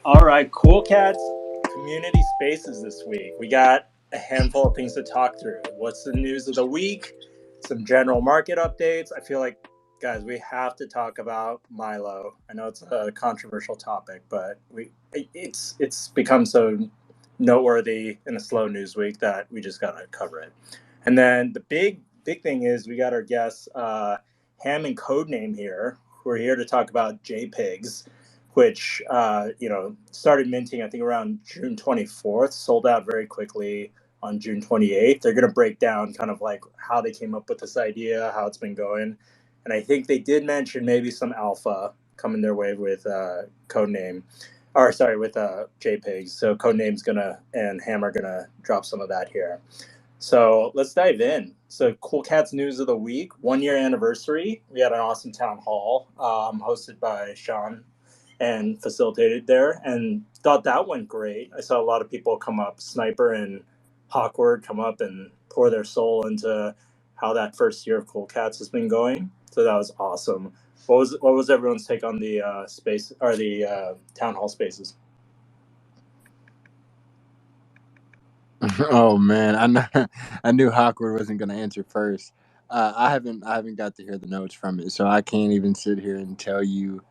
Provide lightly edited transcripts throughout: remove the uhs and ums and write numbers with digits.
All right, Cool Cats community spaces this week. We got a handful of things to talk through. What's the news of the week? Some general market updates. I feel like, guys, we have to talk about Milo. I know it's a controversial topic, but it's become so noteworthy in a slow news week that we just gotta cover it. And then the big thing is we got our guests Ham and Codename here. We're here to talk about JPIGS, which started minting I think around June 24th, sold out very quickly on June 28th. They're going to break down kind of like how they came up with this idea, how it's been going, and I think they did mention maybe some alpha coming their way with Codename, or sorry, with JPEGs. So Codename's gonna and Ham are gonna drop some of that here. So let's dive in. So Cool Cats news of the week, 1 year anniversary. We had an awesome town hall hosted by Sean and facilitated there, and thought that went great. I saw a lot of people come up, Sniper and Hawkward come up and pour their soul into how that first year of Cool Cats has been going. So that was awesome. What was everyone's take on the space or the town hall spaces? Oh man, I knew Hawkward wasn't going to answer first. I haven't got to hear the notes from it, so I can't even sit here and tell you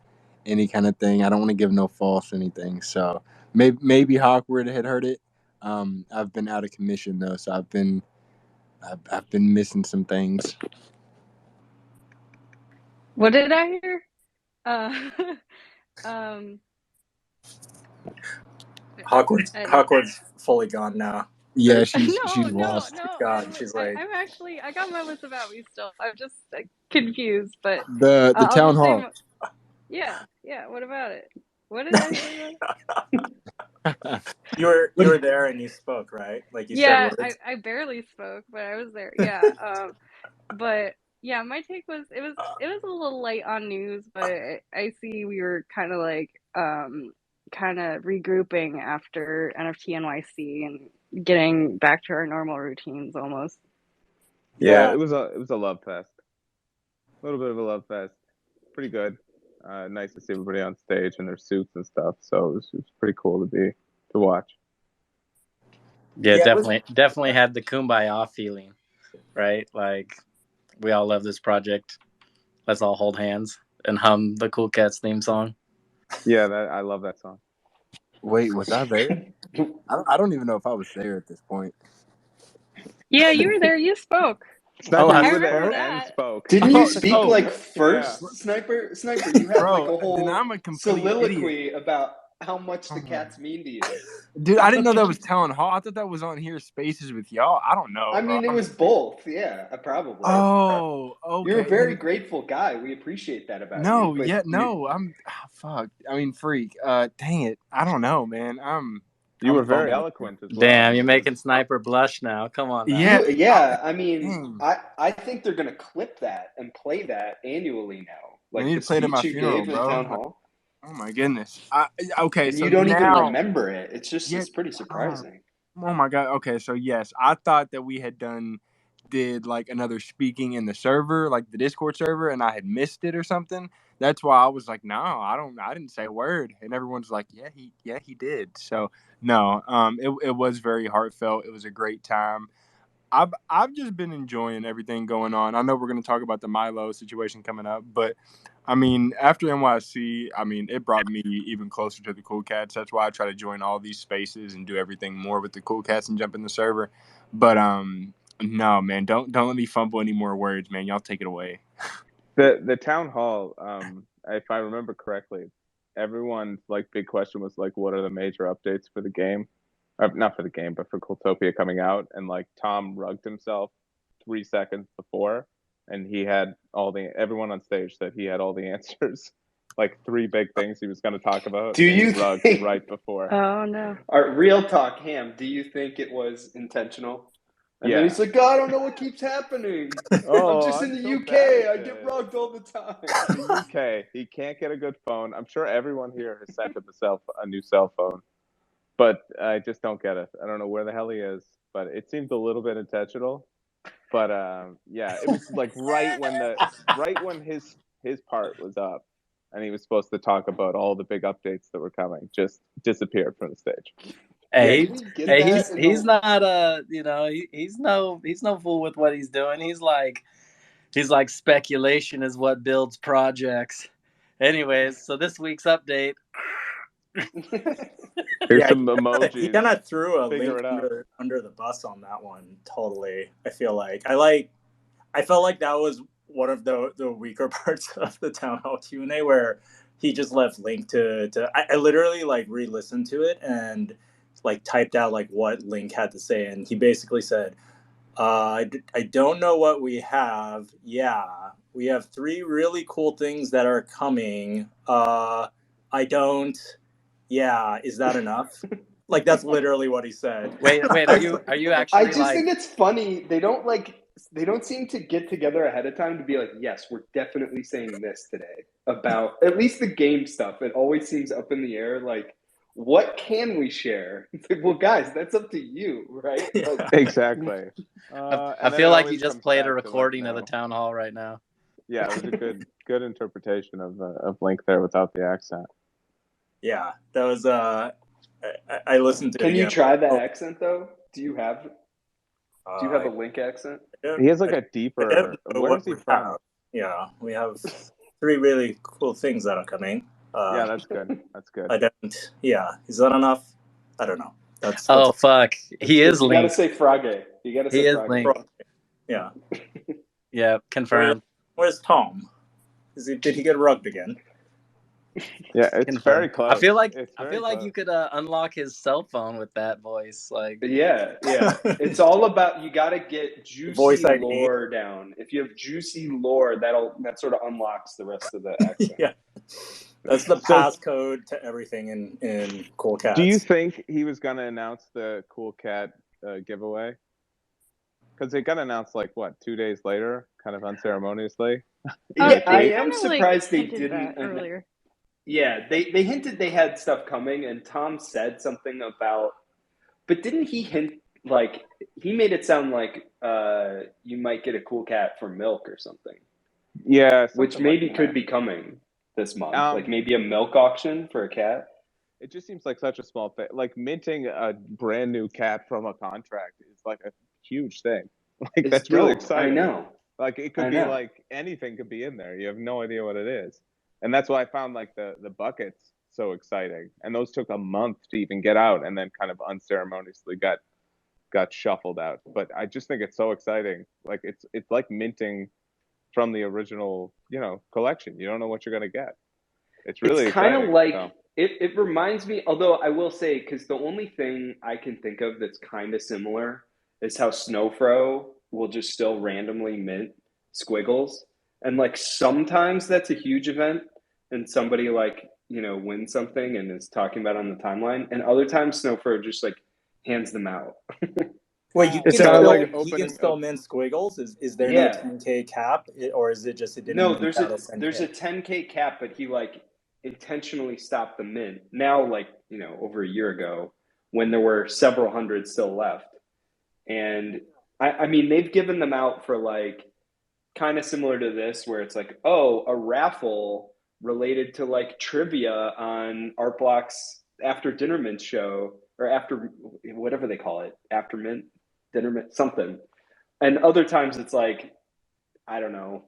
any kind of thing. I don't want to give no false anything. So maybe Hawkward had heard it. I've been out of commission though, so I've been missing some things. What did I hear? Uh, um, Hawkward's fully gone now. Yeah, she's no, lost. She's gone. She's like, I got my list about me still. I'm just confused, but The I'll town just say, hall. yeah. What about it? What did I say about it? you were there and you spoke, right? Like you said Yeah, words. I barely spoke, but I was there. Yeah. But yeah, my take was it was a little light on news, but I see we were kind of like kind of regrouping after NFT NYC and getting back to our normal routines almost. Yeah, Yeah. it was a love fest. A little bit of a love fest. Pretty good. Nice to see everybody on stage in their suits and stuff. So it was pretty cool to watch. Yeah, Yeah, definitely had the kumbaya feeling, right? Like we all love this project. Let's all hold hands and hum the Cool Cats theme song. Yeah, I love that song. Wait, was I there? I don't even know if I was there at this point. Yeah, you were there. You spoke. Sniper, I you were there remember and that. spoke. Didn't you speak like Yeah. first, Sniper? Sniper, you had like Bro, a then whole I'm a complete soliloquy idiot. about how much the cats mean to you. Dude, I didn't know that was town hall. I thought that was on here spaces with y'all. I don't know, I bro. mean, it was both. Yeah, probably. Oh, You're a okay. very grateful guy. We appreciate that about you. No, But yeah, no. Fuck. I mean, freak. Dang it. I don't know, man. You were I'm very bummed. eloquent as well. Damn, you're making Sniper blush now. Come on now. Yeah. I mean, Dang. I think they're gonna clip that and play that annually now. I Like need the to play it at my speech you funeral, gave in bro. town hall. Oh my goodness. Okay, And so you don't even now, remember it. yeah. It's pretty surprising. Oh my god. Okay, so yes, I thought that we had did like another speaking in the server, like the Discord server, and I had missed it or something. That's why I was like, no, I didn't say a word, and everyone's like, yeah, he did. So no, it was very heartfelt. It was a great time. I've just been enjoying everything going on. I know we're going to talk about the Milo situation coming up, but I mean, after NYC, I mean, it brought me even closer to the Cool Cats. That's why I try to join all these spaces and do everything more with the Cool Cats and jump in the server. But no, man, don't let me fumble any more words, man. Y'all take it away. The town hall, if I remember correctly, everyone's like big question was like, what are the major updates for the game? Not for the game, but for Cooltopia coming out. And like Tom rugged himself 3 seconds before, and he had everyone on stage said he had all the answers. Like three big things he was going to talk about. Do and you he rugged think? right before? Oh no. Real talk, Ham. Do you think it was intentional? And then Yeah. he's like, "God, I don't know what keeps happening. I'm Oh, just in I'm the so UK. bad at I get this. rugged all the time." The UK. He can't get a good phone. I'm sure everyone here has sent him a new cell phone, but I just don't get it. I don't know where the hell he is, but it seemed a little bit intentional. But yeah, it was like right when his part was up. and he was supposed to talk about all the big updates that were coming. Just disappeared from the stage. Hey, Can we get hey, that he's not you know, he's no fool with what he's doing. He's like speculation is what builds projects. Anyways, so this week's update. Here's Yeah, some he emojis. kind of threw a Figure link it out. under the bus on that one. Totally. I feel like I felt like that was one of the weaker parts of the town hall Q&A, where he just left Link to I literally like re-listened to it and like typed out like what Link had to say, and he basically said, I don't know what we have. Yeah, we have 3 really cool things that are coming. I don't. Yeah, is that enough? Like, that's literally what he said. Wait, are you I actually just like? think it's funny. They don't seem to get together ahead of time to be like, yes, we're definitely saying this today about at least the game stuff. It always seems up in the air. Like, what can we share? It's like, well, guys, that's up to you, right? Yeah. Like, Exactly. I feel like you just played a recording of the town hall right now. Yeah, it was a good interpretation of Link there without the accent. Yeah, that was I listened to it can you again. try that accent though? Do you have a Link accent? He has like I a deeper. don't know Where what is he we from? have. Yeah, we have 3 really cool things that are coming. Yeah, that's good. That's good. I don't. Yeah, is that enough? I don't know. That's Oh fuck, he is You gotta Link. say Frage. You gotta say He is Frage. Link. Yeah. Yeah, confirmed. Where's Tom? Did he get rugged again? Yeah, it's very close. I feel like close. you could unlock his cell phone with that voice. Like, yeah. It's all about, you got to get juicy Voice ID. lore down. If you have juicy lore, that sort of unlocks the rest of the accent. Yeah, that's the passcode to everything in Cool Cats. Do you think he was gonna announce the Cool Cat giveaway? Because it got announced like what, 2 days later, kind of unceremoniously. Yeah, I They am kinda, surprised they hinted didn't. that earlier. Yeah, they hinted they had stuff coming, and Tom said something about. But didn't he hint, like, he made it sound like you might get a Cool Cat for milk or something? Yeah, which maybe could be coming this month, like maybe a milk auction for a cat. It just seems like such a small thing. Like minting a brand new cat from a contract is like a huge thing. Like, that's really exciting. I know. Like, it could be like anything could be in there. You have no idea what it is. And that's why I found like the buckets so exciting. And those took a month to even get out, and then kind of unceremoniously got shuffled out. But I just think it's so exciting. Like, it's like minting from the original, collection. You don't know what you're gonna get. It's really kind of like so. It reminds me, although I will say, because the only thing I can think of that's kind of similar is how Snowfro will just still randomly mint squiggles, and like sometimes that's a huge event, and somebody like wins something and is talking about it on the timeline, and other times Snowfro just like hands them out. Wait, you can still mint squiggles? Is there no 10K cap, or is it just it didn't? No, there's a 10K cap, but he like intentionally stopped the mint. Now, like over a year ago, when there were several hundred still left, and I mean they've given them out for like kind of similar to this, where it's like, oh, a raffle related to like trivia on Art Block's After Dinner Mint show, or after whatever they call it, after mint, dinner mint, something. And other times it's like, I don't know,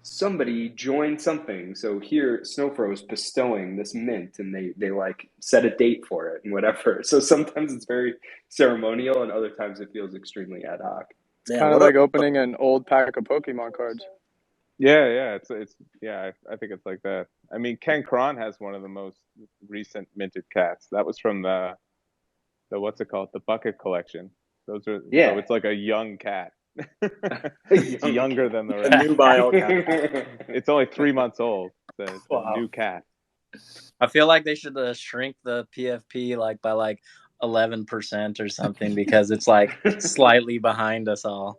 somebody joined something. So here Snowfro is bestowing this mint, and they like set a date for it and whatever. So sometimes it's very ceremonial, and other times it feels extremely ad hoc. It's kind of like opening an old pack of Pokemon cards. Yeah, it's I think it's like that. I mean, Ken Cron has one of the most recent minted cats. That was from the what's it called? The bucket collection. Those are so it's like a young cat. It's younger than the rest. A new bio cat. It's only 3 months old. It's a new cat. I feel like they should shrink the PFP like by like 11% or something, because it's like slightly behind us all.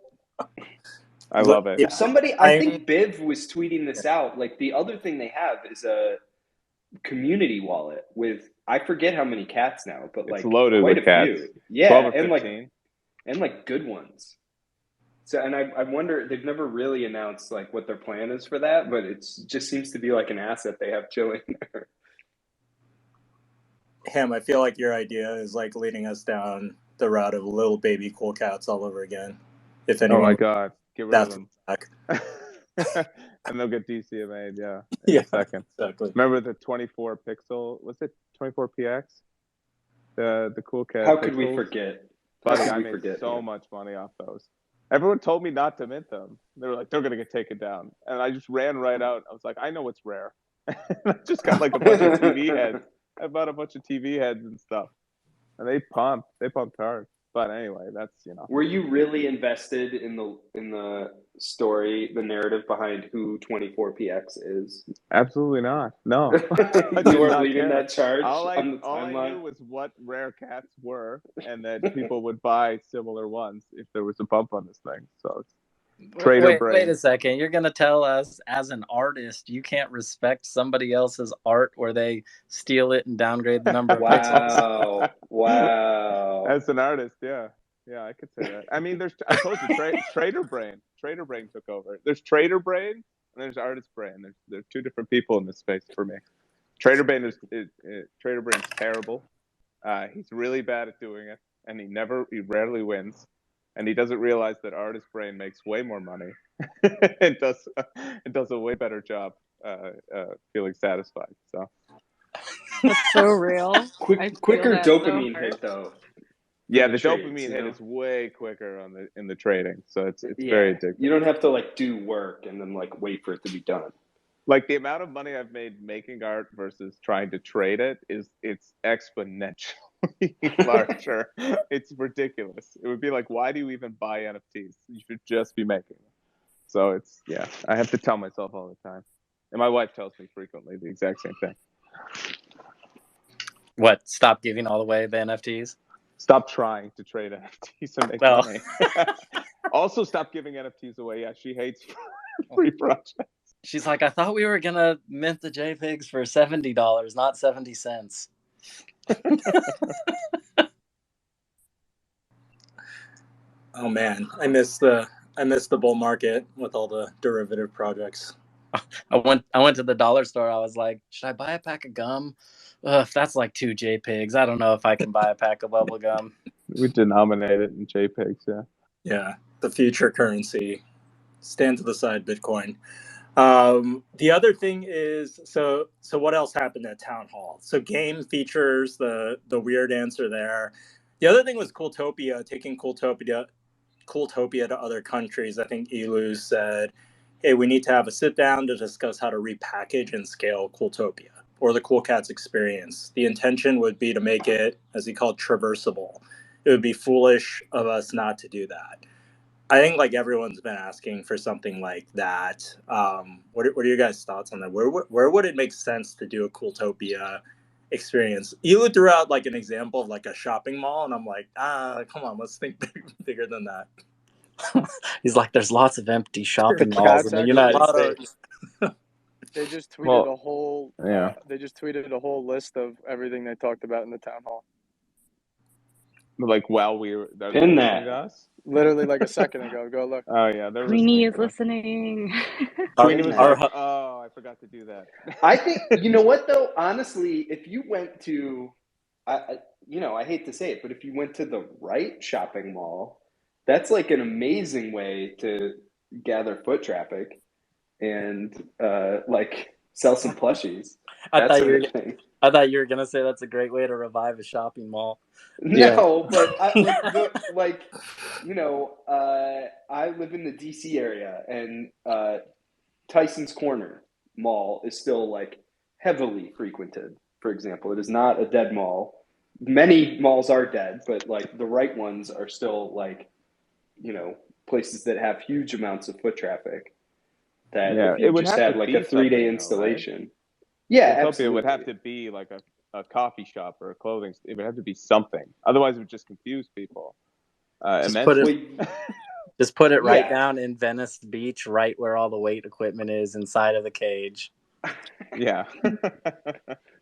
I love it. If somebody, I think Biv was tweeting this out. Like, the other thing they have is a community wallet with, I forget how many cats now, but like it's loaded quite with a cats. few. Yeah, 12 or 15. and like good ones. So, and I wonder, they've never really announced like what their plan is for that, but it just seems to be like an asset they have chilling there. Ham, I feel like your idea is like leading us down the route of little baby cool cats all over again. If anyone, oh my god, get rid of that's them. back. And they'll get DCMA'd, yeah, Yeah, a second. exactly. Remember the 24 pixel? Was it 24 PX? The Cool Cat. How could we pixels? forget? Buddy, I made so much money off those. Everyone told me not to mint them. They were like, they're gonna get taken down, and I just ran right out. I was like, I know what's rare. I just got like a bunch of TV heads. I bought a bunch of TV heads and stuff, and they pumped hard. But anyway, that's, you know. Were you really invested in the story, the narrative behind who 24px is? Absolutely not. No. You weren't leading that charge all on the I timeline? knew was what rare cats were, and that people would buy similar ones if there was a bump on this thing. So it's trader brain. Wait a second. You're gonna tell us, as an artist, you can't respect somebody else's art where they steal it and downgrade the number of pixels? Wow. As an artist, yeah, I could say that. I mean, I told you, trader brain took over. There's trader brain and there's artist brain. There's two different people in this space for me. Trader brain's terrible. He's really bad at doing it, and he rarely wins. And he doesn't realize that artist brain makes way more money and does a way better job feeling satisfied. So That's so real. Quicker dopamine hit though. Yeah, the dopamine hit is way quicker in the trading, so it's very addictive. You don't have to like do work and then like wait for it to be done. Like the amount of money I've made making art versus trying to trade it's exponentially larger. It's ridiculous. It would be like, why do you even buy NFTs? You should just be making them. So I have to tell myself all the time. And my wife tells me frequently the exact same thing. What? Stop giving all away the NFTs? Stop trying to trade NFTs and make money. Also, stop giving NFTs away. Yeah, she hates free projects. She's like, I thought we were going to mint the JPIGs for $70, not 70 cents. Oh man, I missed the bull market with all the derivative projects. I went to the dollar store. I was like, should I buy a pack of gum? That's like 2 JPIGs. I don't know if I can buy a pack of bubble gum. We denominate it in JPIGs, yeah. Yeah, the future currency. Stand to the side, Bitcoin. The other thing is, so what else happened at Town Hall? So game features, the weird answer there. The other thing was Cooltopia, taking Cooltopia to other countries. I think Elu said, hey, we need to have a sit down to discuss how to repackage and scale Cooltopia or the Cool Cats experience. The intention would be to make it, as he called, traversable. It would be foolish of us not to do that. I think like everyone's been asking for something like that. What are your guys' thoughts on that? Where would it make sense to do a Cooltopia experience? Elu threw out like an example of like a shopping mall, and I'm like, come on, let's think bigger than that. He's like, there's lots of empty shopping malls in the United States. They just tweeted a whole they just tweeted a whole list of everything they talked about in the town hall. Like while we were pin that us? Literally like a second ago. Go look. Oh yeah, they're Queeny is listening. Queeny was like, oh, I forgot to do that. I think, you know what though, honestly, if you went to, I hate to say it, but if you went to the right shopping mall, that's like an amazing way to gather foot traffic and like sell some plushies. I thought you were gonna say that's a great way to revive a shopping mall. No, but I live in the DC area, and Tyson's Corner Mall is still like heavily frequented. For example, it is not a dead mall. Many malls are dead, but like the right ones are still like, places that have huge amounts of foot traffic. That if you just had like a 3-day installation. Right? Yeah, absolutely. It would have to be like a coffee shop or a clothing. It would have to be something. Otherwise, it would just confuse people. Just put it right down in Venice Beach, right where all the weight equipment is inside of the cage. Yeah.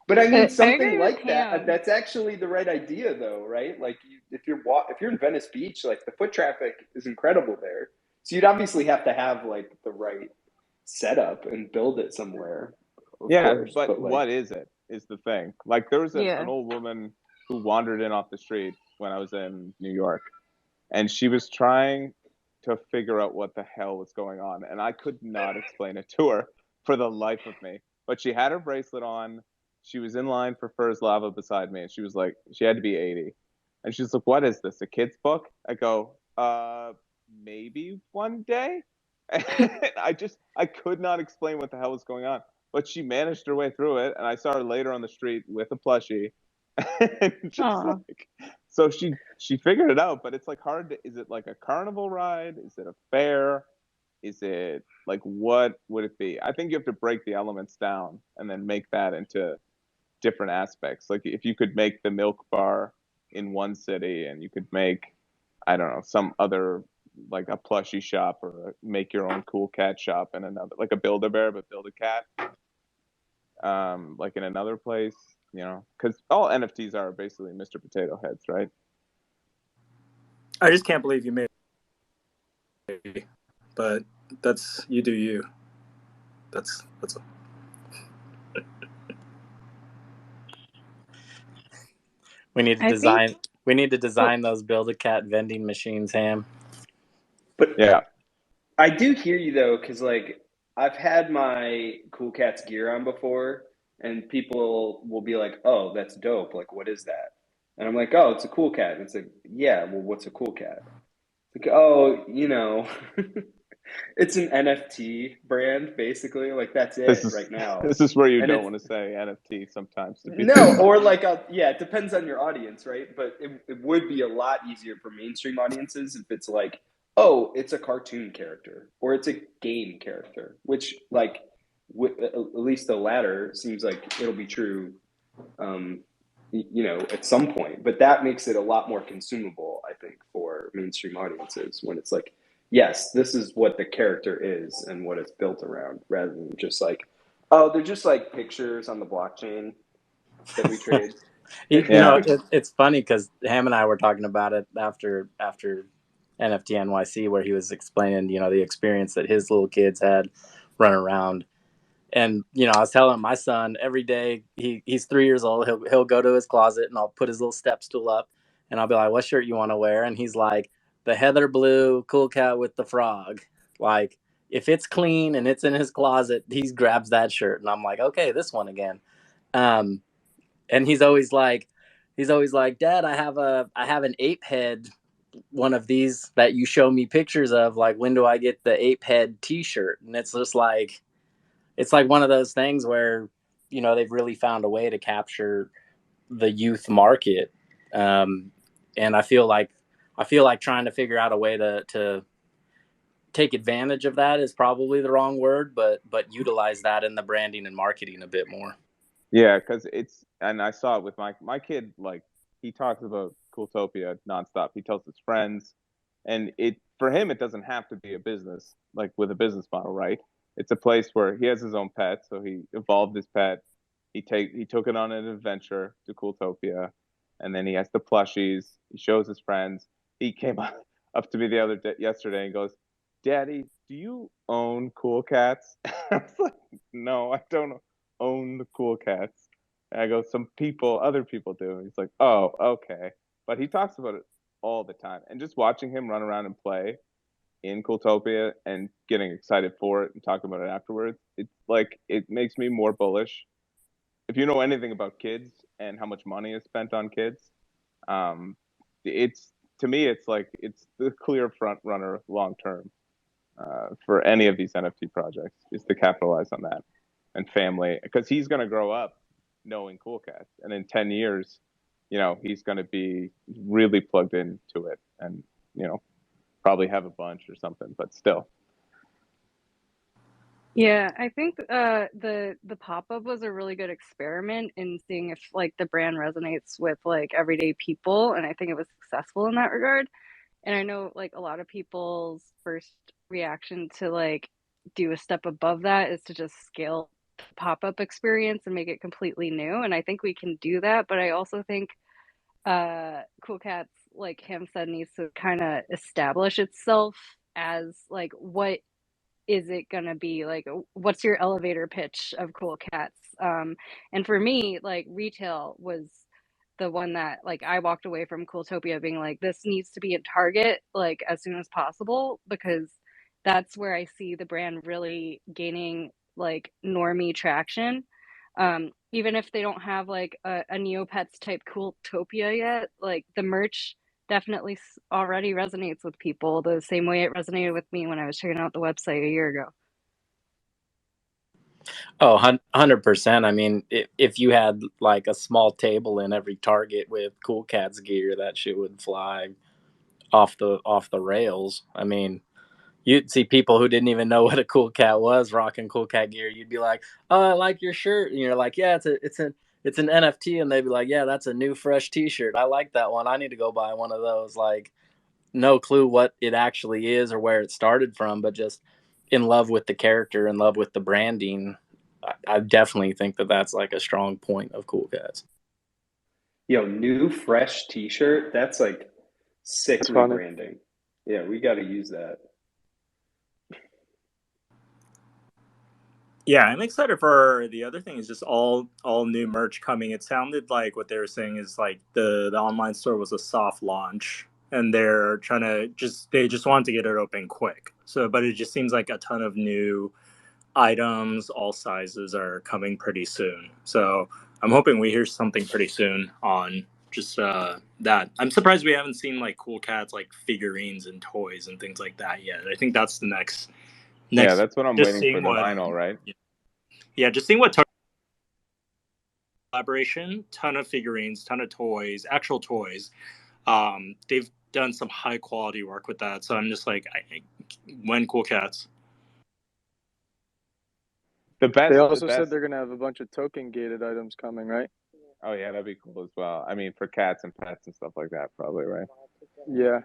But I mean, something like that. That's actually the right idea, though, right? Like, if you're in Venice Beach, like the foot traffic is incredible there. So you'd obviously have to have like the right setup and build it somewhere. Of course, but like, what is it is the thing. Like there was an Yeah. old woman who wandered in off the street when I was in New York, and she was trying to figure out what the hell was going on, and I could not explain it to her for the life of me. But she had her bracelet on. She was in line for Furs Lava beside me, and she was like, she had to be 80. And she's like, "What is this? A kid's book?" I go, maybe one day." I could not explain what the hell was going on. But she managed her way through it, and I saw her later on the street with a plushie. And just like, so she figured it out, but it's like hard to, is it like a carnival ride? Is it a fair? Is it like, what would it be? I think you have to break the elements down and then make that into different aspects. Like if you could make the milk bar in one city, and you could make, I don't know, some other, like a plushie shop, or make your own cool cat shop in another, like a Build-A-Bear but build a cat, like in another place, you know, because all NFTs are basically Mr. Potato Heads, right? I just can't believe you made it. But that's, you do you. That's We need to design those Build-A-Cat vending machines, Ham. But yeah, I do hear you though, because like I've had my Cool Cats gear on before, and people will be like, "Oh, that's dope! Like, what is that?" And I'm like, "Oh, it's a cool cat." And it's like, "Yeah, well, what's a cool cat?" It's like, "Oh, you know, it's an NFT brand, basically. Like that's it right now." this is where you And don't it's want to say NFT sometimes to people. no, or like yeah, it depends on your audience, right? But it would be a lot easier for mainstream audiences if it's like, oh, it's a cartoon character or it's a game character, which like at least the latter seems like it'll be true, you know, at some point. But that makes it a lot more consumable, I think, for mainstream audiences when it's like, yes, this is what the character is and what it's built around, rather than just like, oh, they're just like pictures on the blockchain that we trade. You know, it's funny because Ham and I were talking about it after NFT NYC, where he was explaining, you know, the experience that his little kids had running around. And you know, I was telling my son every day, he's 3 years old. He'll go to his closet, and I'll put his little step stool up, and I'll be like, "What shirt you want to wear?" And he's like, "The heather blue cool cat with the frog." Like if it's clean and it's in his closet, he grabs that shirt, and I'm like, "Okay, this one again." And he's always like, "Dad, I have an ape head, one of these that you show me pictures of. Like, when do I get the ape head T-shirt?" And it's just like, it's like one of those things where, you know, they've really found a way to capture the youth market, and I feel like trying to figure out a way to take advantage of that is probably the wrong word, but utilize that in the branding and marketing a bit more. Yeah, because it's, and I saw it with my kid. Like he talks about Cooltopia nonstop. He tells his friends, and it, for him, it doesn't have to be a business, like with a business model, right? It's a place where he has his own pet, so he evolved his pet. He took it on an adventure to Cooltopia, and then he has the plushies. He shows his friends. He came up to me the other day, yesterday, and goes, "Daddy, do you own Cool Cats?" I was like, "No, I don't own the Cool Cats." And I go, other people do. And he's like, "Oh, okay." But he talks about it all the time. And just watching him run around and play in Cooltopia and getting excited for it and talking about it afterwards, it's like, it makes me more bullish. If you know anything about kids and how much money is spent on kids, it's, to me, it's like, it's the clear front runner long term for any of these NFT projects, is to capitalize on that. And family, because he's going to grow up knowing Cool Cats, and in 10 years, you know, he's going to be really plugged into it, and, you know, probably have a bunch or something, but still. Yeah, I think the pop-up was a really good experiment in seeing if like the brand resonates with like everyday people, and I think it was successful in that regard. And I know like a lot of people's first reaction to like do a step above that is to just scale the pop-up experience and make it completely new. And I think we can do that, but I also think Cool Cats, like Ham said, needs to kind of establish itself as like, what is it gonna be like? What's your elevator pitch of Cool Cats? And for me, like retail was the one that like I walked away from Cooltopia being like, this needs to be in Target like as soon as possible, because that's where I see the brand really gaining like normie traction. Even if they don't have like a Neopets type Cooltopia yet, like the merch definitely already resonates with people the same way it resonated with me when I was checking out the website a year ago. Oh, 100%. I mean, if you had like a small table in every Target with Cool Cats gear, that shit would fly off the rails. I mean, you'd see people who didn't even know what a Cool Cat was rocking Cool Cat gear. You'd be like, "Oh, I like your shirt," and you're like, "Yeah, it's an NFT," and they'd be like, "Yeah, that's a new fresh T-shirt. I like that one. I need to go buy one of those." Like, no clue what it actually is or where it started from, but just in love with the character, in love with the branding. I definitely think that that's like a strong point of Cool Cats. Yo, new fresh T-shirt. That's like sick That's funny. rebranding. Yeah, we got to use that. Yeah, I'm excited for the other thing is just all new merch coming. It sounded like what they were saying is like the online store was a soft launch and they're trying to they just want to get it open quick. So but it just seems like a ton of new items, all sizes are coming pretty soon. So I'm hoping we hear something pretty soon on just that. I'm surprised we haven't seen like Cool Cats like figurines and toys and things like that yet. I think that's the next. Yeah, that's what I'm just waiting for, seeing the what vinyl, right? yeah, just seeing what collaboration, ton of figurines, ton of toys, actual toys. They've done some high quality work with that, so I'm just like, when Cool Cats. They also said they're gonna have a bunch of token gated items coming, right? Oh yeah, that'd be cool as well. I mean, for cats and pets and stuff like that, probably, right? Yeah.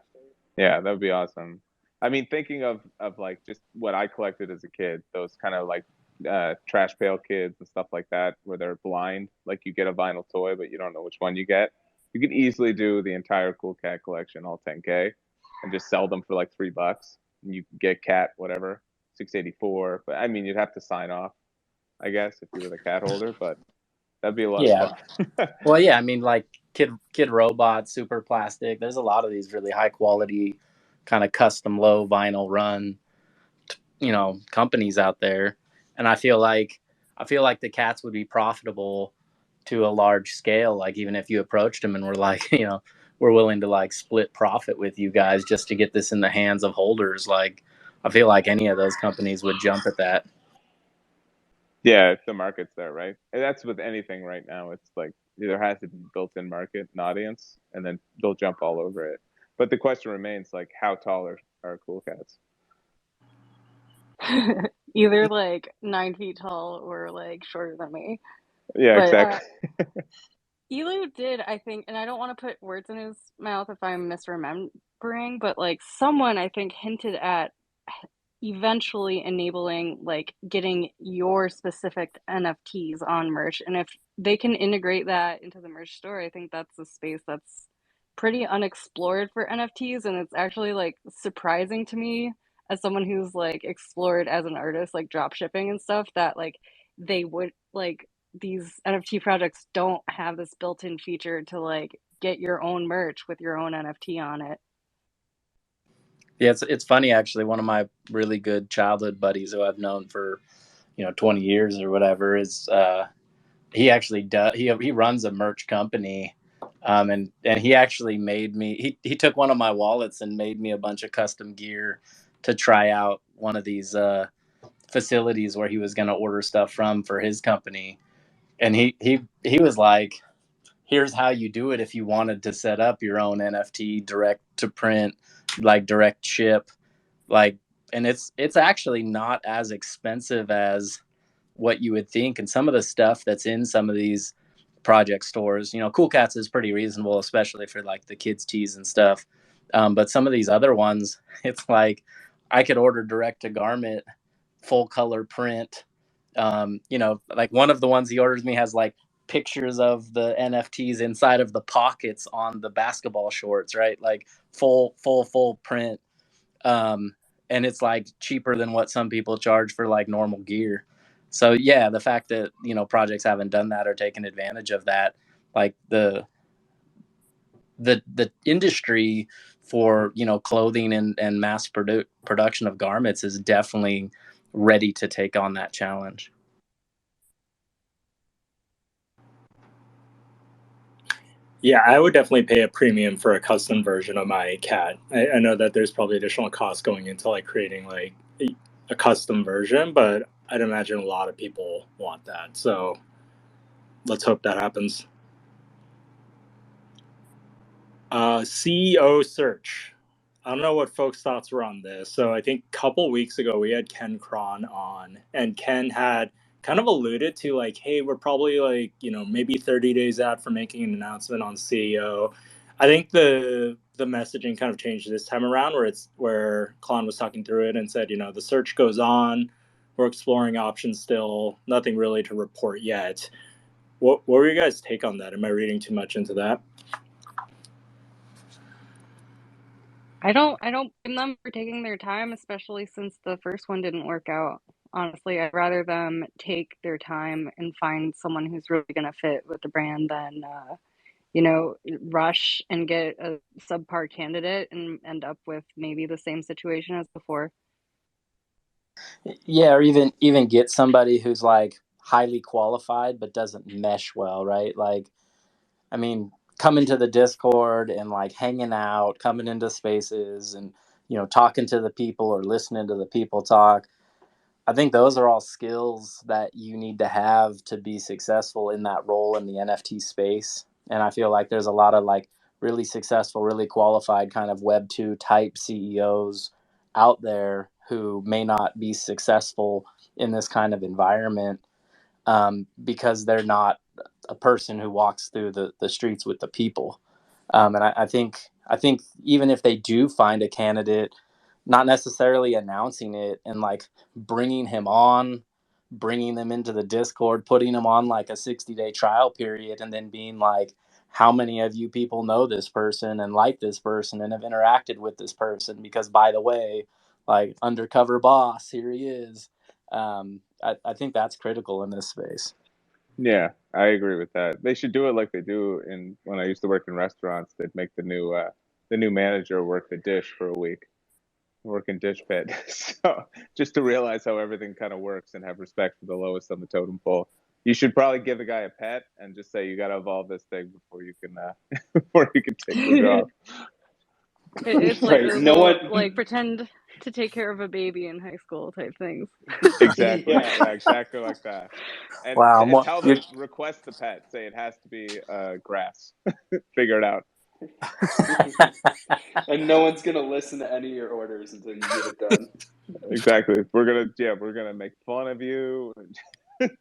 Yeah, that would be awesome. I mean, thinking of like just what I collected as a kid, those kind of like trash pail kids and stuff like that, where they're blind, like you get a vinyl toy, but you don't know which one you get. You could easily do the entire Cool Cat collection, all 10K, and just sell them for like $3. And you get cat, whatever, 684. But I mean, you'd have to sign off, I guess, if you were the cat holder, but that'd be a lot of fun. Well, yeah, I mean, like Kid Robot, Super Plastic. There's a lot of these really high quality, kind of custom low vinyl run, companies out there, and I feel like the cats would be profitable to a large scale. Like even if you approached them and were like, we're willing to like split profit with you guys just to get this in the hands of holders. Like I feel like any of those companies would jump at that. Yeah, if the market's there, right? And that's with anything right now. It's like there has to be built-in market and audience, and then they'll jump all over it. But the question remains, like, how tall are Cool Cats? Either like 9 feet tall or like shorter than me. Yeah, But exactly. Elu did, I think, and I don't want to put words in his mouth if I'm misremembering, but like someone I think hinted at eventually enabling like getting your specific NFTs on merch. And if they can integrate that into the merch store, I think that's a space that's pretty unexplored for NFTs. And it's actually like surprising to me as someone who's like explored as an artist, like drop shipping and stuff, that like they would like these NFT projects don't have this built-in feature to like get your own merch with your own NFT on it. Yeah, it's funny actually. One of my really good childhood buddies who I've known for 20 years or whatever is he actually does he runs a merch company, and he actually made me he took one of my wallets and made me a bunch of custom gear to try out one of these facilities where he was going to order stuff from for his company, and he was like, here's how you do it if you wanted to set up your own NFT direct to print, like direct ship, like, and it's actually not as expensive as what you would think. And some of the stuff that's in some of these project stores, Cool Cats is pretty reasonable, especially for like the kids tees and stuff. But some of these other ones, it's like I could order direct to garment, full color print. Like one of the ones he orders me has like pictures of the NFTs inside of the pockets on the basketball shorts, right? Like full print. and it's like cheaper than what some people charge for like normal gear. So yeah, the fact that, you know, projects haven't done that or taken advantage of that, like the industry for, you know, clothing and mass production of garments is definitely ready to take on that challenge. Yeah, I would definitely pay a premium for a custom version of my cat. I know that there's probably additional costs going into like creating like a custom version, but I'd imagine a lot of people want that. So let's hope that happens. CEO search. I don't know what folks' thoughts were on this. So I think a couple weeks ago we had Ken Cron on, and Ken had kind of alluded to like, hey, we're probably like, you know, maybe 30 days out from making an announcement on CEO. I think the messaging kind of changed this time around, where Klon was talking through it and said, you know, the search goes on, we're exploring options still, nothing really to report yet. What were you guys' take on that? Am I reading too much into that? I don't blame them for taking their time, especially since the first one didn't work out. Honestly, I'd rather them take their time and find someone who's really going to fit with the brand than you know, rush and get a subpar candidate and end up with maybe the same situation as before. Yeah, or even get somebody who's like highly qualified but doesn't mesh well, right? Like, I mean, coming to the Discord and like hanging out, coming into spaces and, you know, talking to the people or listening to the people talk. I think those are all skills that you need to have to be successful in that role in the NFT space. And I feel like there's a lot of like really successful, really qualified kind of Web 2 type CEOs out there who may not be successful in this kind of environment because they're not a person who walks through the streets with the people. And I think even if they do find a candidate, not necessarily announcing it and like bringing him on, bringing them into the Discord, putting them on like a 60-day trial period, and then being like, how many of you people know this person and like this person and have interacted with this person? Because by the way, like undercover boss, here he is. I think that's critical in this space. Yeah, I agree with that. They should do it like they do when I used to work in restaurants. They'd make the new manager work the dish for a week, work in dish pit. So just to realize how everything kind of works and have respect for the lowest on the totem pole. You should probably give the guy a pet and just say you got to evolve this thing before you can before you can take the job. It's like Right. those No little, one. like pretend to take care of a baby in high school type things. Exactly. Yeah. Yeah, exactly like that. And Wow, tell them request the pet. Say it has to be grass. Figure it out. And no one's gonna listen to any of your orders until you get it done. Exactly. We're gonna make fun of you. It's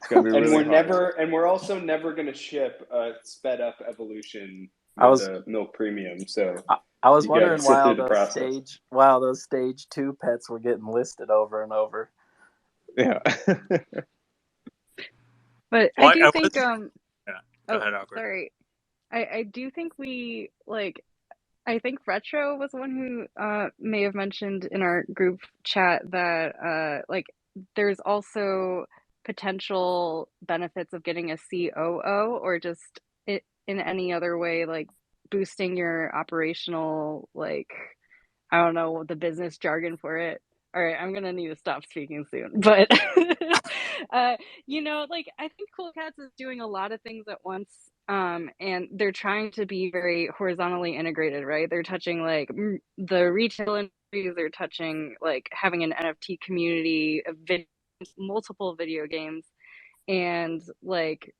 gonna be really hard. And we're also never gonna ship a sped up evolution I with was a milk premium. So I was you gotta wondering sit through the process. why those stage 2 pets were getting listed over and over. Yeah. But Well, I do I think yeah. Go ahead, Awkward. sorry. I do think we like I think Retro was the one who may have mentioned in our group chat that like there's also potential benefits of getting a COO or just it in any other way, like boosting your operational, like I don't know the business jargon for it. All right, I'm gonna need to stop speaking soon. But you know, like I think Cool Cats is doing a lot of things at once, and they're trying to be very horizontally integrated, right? They're touching like the retail industries, they're touching like having an NFT community, multiple video games, and like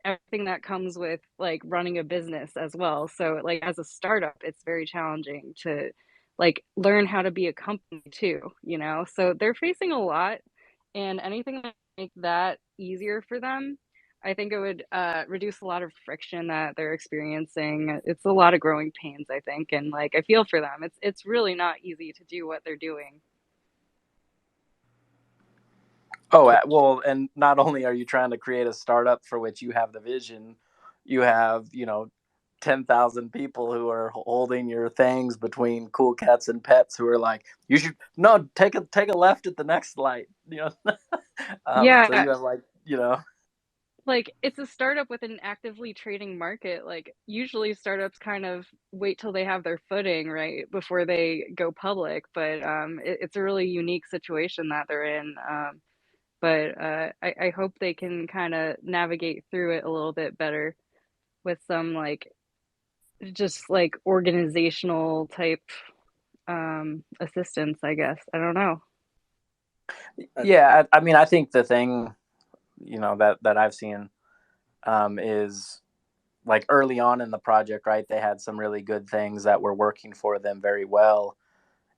everything that comes with like running a business as well. So like as a startup, it's very challenging to like learn how to be a company too, you know? So they're facing a lot, and anything that make that easier for them, I think it would reduce a lot of friction that they're experiencing. It's a lot of growing pains, I think, and like I feel for them. It's really not easy to do what they're doing. Oh, well, and not only are you trying to create a startup for which you have the vision, you have, you know, 10,000 people who are holding your things between cool cats and pets who are like, you should no take a left at the next light, you know. So Yeah, you have like, you know. like it's a startup with an actively trading market. Like usually startups kind of wait till they have their footing, right, before they go public. But it's a really unique situation that they're in. But I hope they can kind of navigate through it a little bit better with some like just like organizational type assistance, I guess. I don't know. Yeah, I mean, I think the thing, you know, that I've seen is like early on in the project, right? They had some really good things that were working for them very well,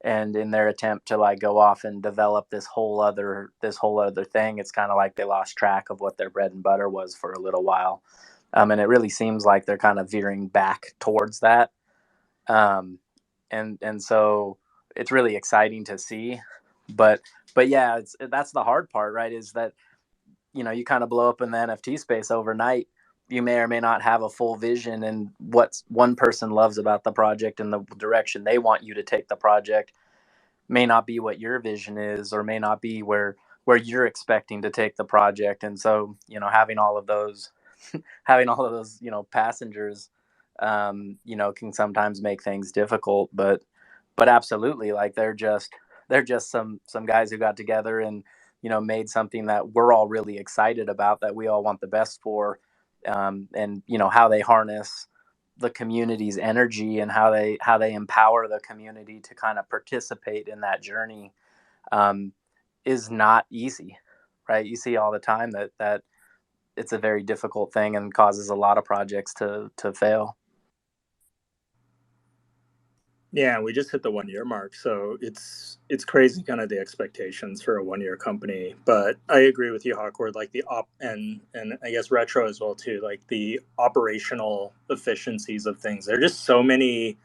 and in their attempt to like go off and develop this whole other thing, it's kind of like they lost track of what their bread and butter was for a little while, and it really seems like they're kind of veering back towards that, um, and so it's really exciting to see, but yeah, that's the hard part, right? Is that, you know, you kind of blow up in the NFT space overnight. You may or may not have a full vision, and what one person loves about the project and the direction they want you to take the project may not be what your vision is, or may not be where you're expecting to take the project. And so, you know, having all of those having all of those, you know, passengers, you know, can sometimes make things difficult. But absolutely, like they're just some guys who got together and, you know, made something that we're all really excited about, that we all want the best for, and you know how they harness the community's energy and how they empower the community to kind of participate in that journey, is not easy, right? You see all the time that it's a very difficult thing and causes a lot of projects to fail. Yeah, we just hit the 1 year mark, so it's crazy kind of the expectations for a 1 year company. But I agree with you, Hawkwood, like the op and I guess Retro as well too, like the operational efficiencies of things. There are just so many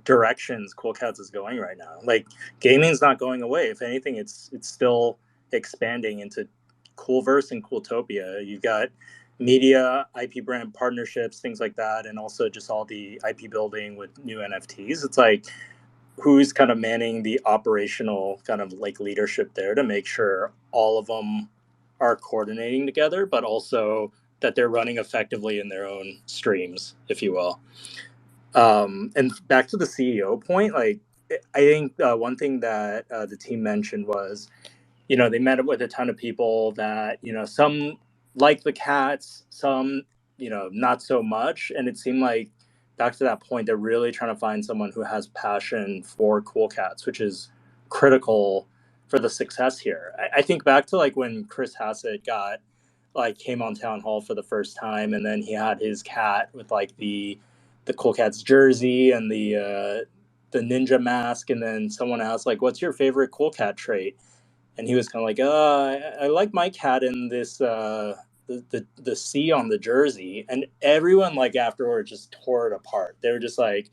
directions Cool Cats is going right now. Like gaming's not going away. If anything, it's still expanding into Coolverse and Cooltopia. You've got media, IP brand partnerships, things like that, and also just all the IP building with new NFTs. It's like who's kind of manning the operational kind of like leadership there to make sure all of them are coordinating together, but also that they're running effectively in their own streams, if you will. And back to the CEO point, like I think one thing that the team mentioned was, you know, they met with a ton of people that, you know, some like the cats, some, you know, not so much. And it seemed like back to that point, they're really trying to find someone who has passion for cool cats, which is critical for the success here. I think back to like when Chris Hassett came on town hall for the first time, and then he had his cat with like the Cool Cats jersey and the ninja mask, and then someone asked like, "What's your favorite Cool Cat trait?" And he was kind of like, I like my cat in this the C on the jersey." And everyone like afterward just tore it apart. They were just like,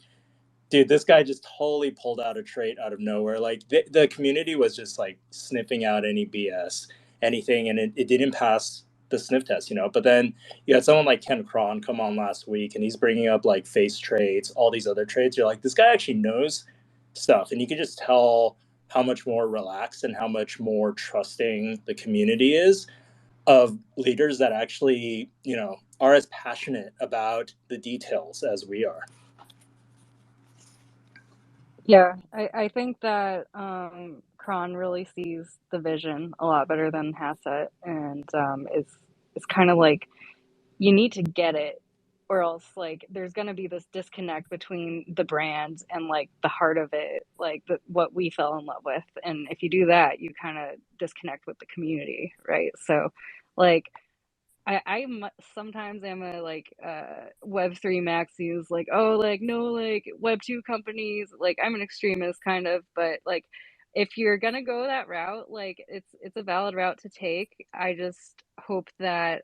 dude, this guy just totally pulled out a trait out of nowhere. Like the community was just like sniffing out any BS, anything, and it didn't pass the sniff test, you know. But then you had someone like Ken Cron come on last week, and he's bringing up like face traits, all these other traits. You're like, this guy actually knows stuff, and you can just tell how much more relaxed and how much more trusting the community is of leaders that actually, you know, are as passionate about the details as we are. Yeah, I think that Kron really sees the vision a lot better than Hassett, and it's kind of like you need to get it, or else like there's gonna be this disconnect between the brand and like the heart of it, like what we fell in love with. And if you do that, you kind of disconnect with the community, right? So, like sometimes am a like Web3 maxis like, oh, like no, like Web2 companies, like I'm an extremist kind of, but like if you're gonna go that route, like it's a valid route to take. I just hope that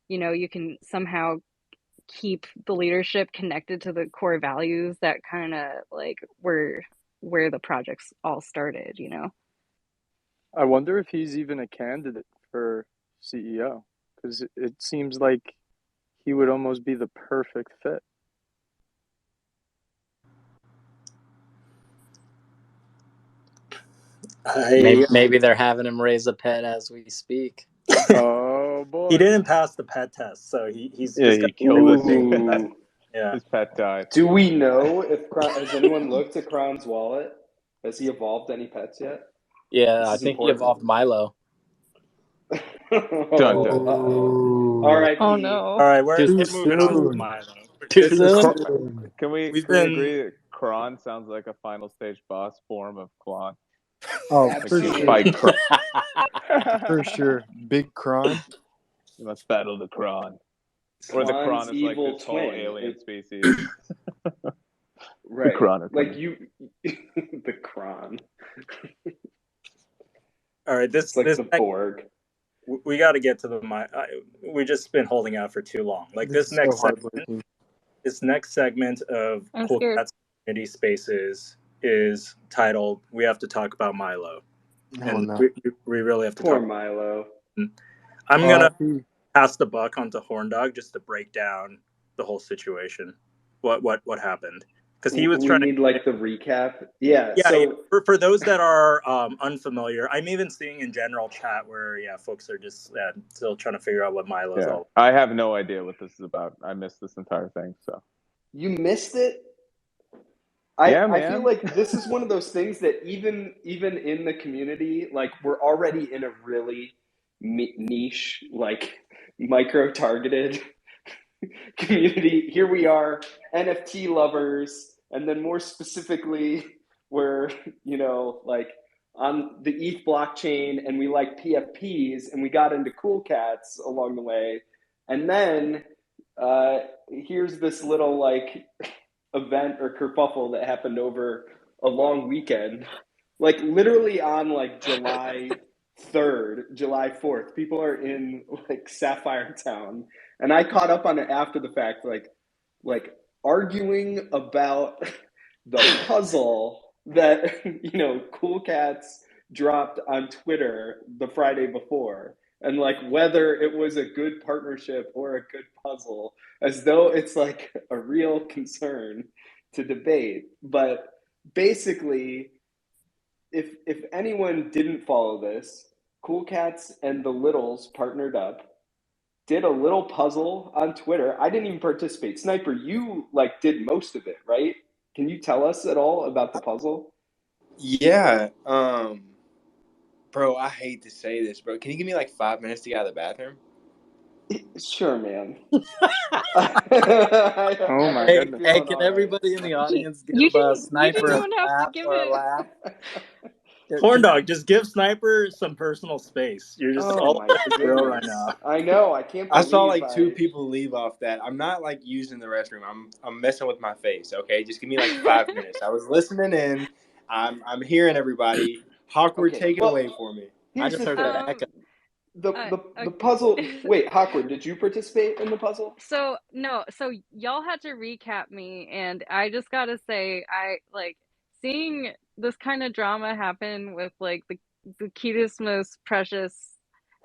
you know, you can somehow keep the leadership connected to the core values that kind of like where the projects all started, you know. I wonder if he's even a candidate for CEO, because it seems like he would almost be the perfect fit. Maybe they're having him raise a pet as we speak. Oh boy! He didn't pass the pet test, so he's he killed it. Yeah. His pet died. Do we know if has anyone looked at Kron's wallet? Has he evolved any pets yet? Yeah, I think he evolved Milo. Dun, dun. All right. Oh no! All right, we're moving on to Milo. Can we agree that Kron sounds like a final stage boss form of Klon? Oh, absolutely. For sure. Big Kron. You must battle the Kron. Or the Kron is like this whole alien species. Right. The Kron like the Kron. All right, this the Borg. We got to get to we just been holding out for too long. Like this next segment of CoolCats Community Spaces is titled "We Have to Talk About Milo," and we really have to Poor talk. Milo. I'm gonna pass the buck onto Horndog just to break down the whole situation. What happened? Because he was trying to need like the recap. Yeah. So for those that are unfamiliar, I'm even seeing in general chat where folks are just still trying to figure out what Milo's all. I have no idea what this is about. I missed this entire thing. So you missed it. I feel like this is one of those things that even in the community, like we're already in a really niche, like micro-targeted community. Here we are, NFT lovers, and then more specifically, we're like on the ETH blockchain, and we like PFPs, and we got into Cool Cats along the way, and then here's this little like event or kerfuffle that happened over a long weekend, like literally on like July 3rd, July 4th. People are in like Sapphire Town, and I caught up on it after the fact, like arguing about the puzzle that Cool Cats dropped on Twitter the Friday before, and like whether it was a good partnership or a good puzzle, as though it's like a real concern to debate. But basically, if anyone didn't follow this, Cool Cats and the Littles partnered up, did a little puzzle on Twitter. I didn't even participate. Sniper, you like did most of it, right? Can you tell us at all about the puzzle? Yeah. Bro, I hate to say this, bro. Can you give me like 5 minutes to get out of the bathroom? Sure, man. Oh my goodness. Hey, can everybody in the audience give Sniper a clap or a laugh? Horndog, just give Sniper some personal space. You're just all my this girl right now. I know. I can't believe I saw like 2 people leave off that. I'm not like using the restroom. I'm messing with my face. Okay, just give me like 5 minutes. I was listening in. I'm hearing everybody. Hawkward, take it away for me. I just heard that echo. The puzzle. Wait, Hawkward, did you participate in the puzzle? So no. So y'all had to recap me, and I just gotta say, I like seeing this kind of drama happen with like the cutest, most precious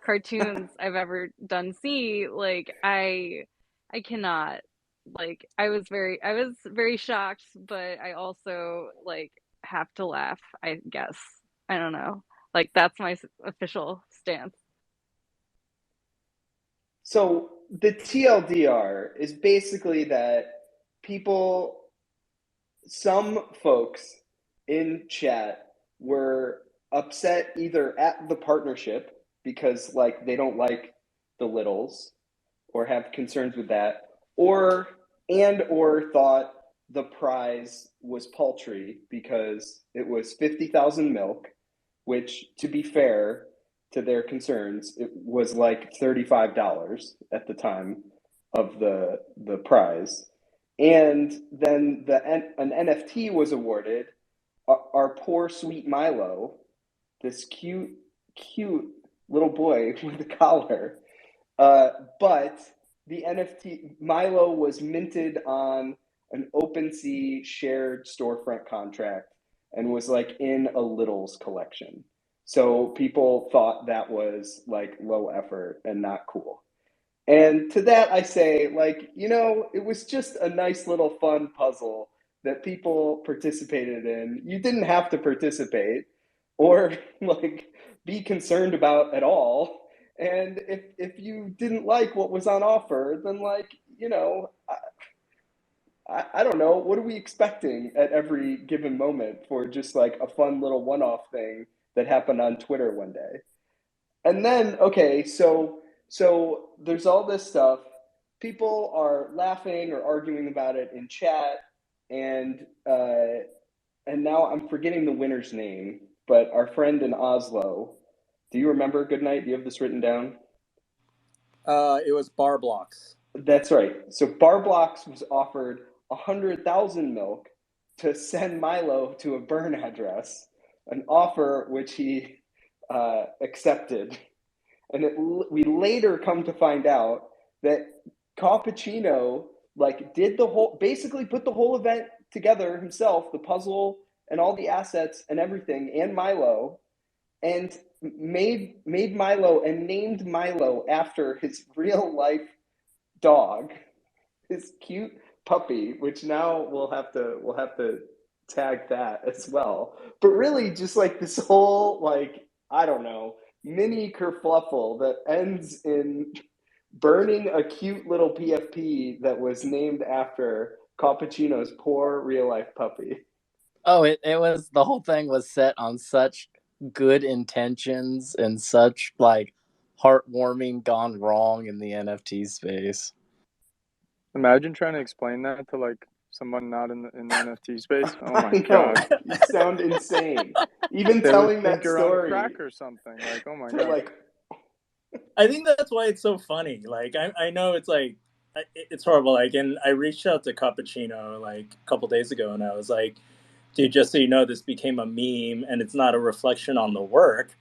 cartoons I've ever done see. Like I cannot. Like I was very shocked, but I also like have to laugh, I guess. I don't know. Like that's my official stance. So the TLDR is basically that some folks in chat were upset either at the partnership because like they don't like the Littles or have concerns with that, or thought the prize was paltry because it was 50,000 milk, which, to be fair to their concerns, it was like $35 at the time of the prize. And then an NFT was awarded. Our poor sweet Milo, this cute little boy with a collar, but the NFT Milo was minted on an OpenSea shared storefront contract and was like in a Littles collection. So people thought that was like low effort and not cool. And to that I say, like, it was just a nice little fun puzzle that people participated in. You didn't have to participate, or like be concerned about at all. And if you didn't like what was on offer, then like, you know, I don't know, what are we expecting at every given moment for just like a fun little one-off thing that happened on Twitter one day? And then, okay, so there's all this stuff. People are laughing or arguing about it in chat, and now I'm forgetting the winner's name, but our friend in Oslo. Do you remember? Good night. Do you have this written down? It was Bar Blocks. That's right. So Bar Blocks was offered 100,000 milk to send Milo to a burn address, an offer which he accepted. And we later come to find out that Cappuccino like did the whole, basically put the whole event together himself, the puzzle and all the assets and everything, and Milo, and made Milo and named Milo after his real life dog, his cute puppy, which now we'll have to tag that as well. But really, just like this whole, like, I don't know, mini kerfluffle that ends in burning a cute little PFP that was named after Cappuccino's poor real life puppy. Oh, it was, the whole thing was set on such good intentions and such like heartwarming gone wrong in the NFT space. Imagine trying to explain that to like someone not in the NFT space. Oh my god, you sound insane. Even they telling would that think you're story, on crack or something. Like, oh my god. Like, I think that's why it's so funny. Like, I know it's like, it's horrible. Like, and I reached out to Cappuccino like a couple days ago, and I was like, dude, just so you know, this became a meme, and it's not a reflection on the work.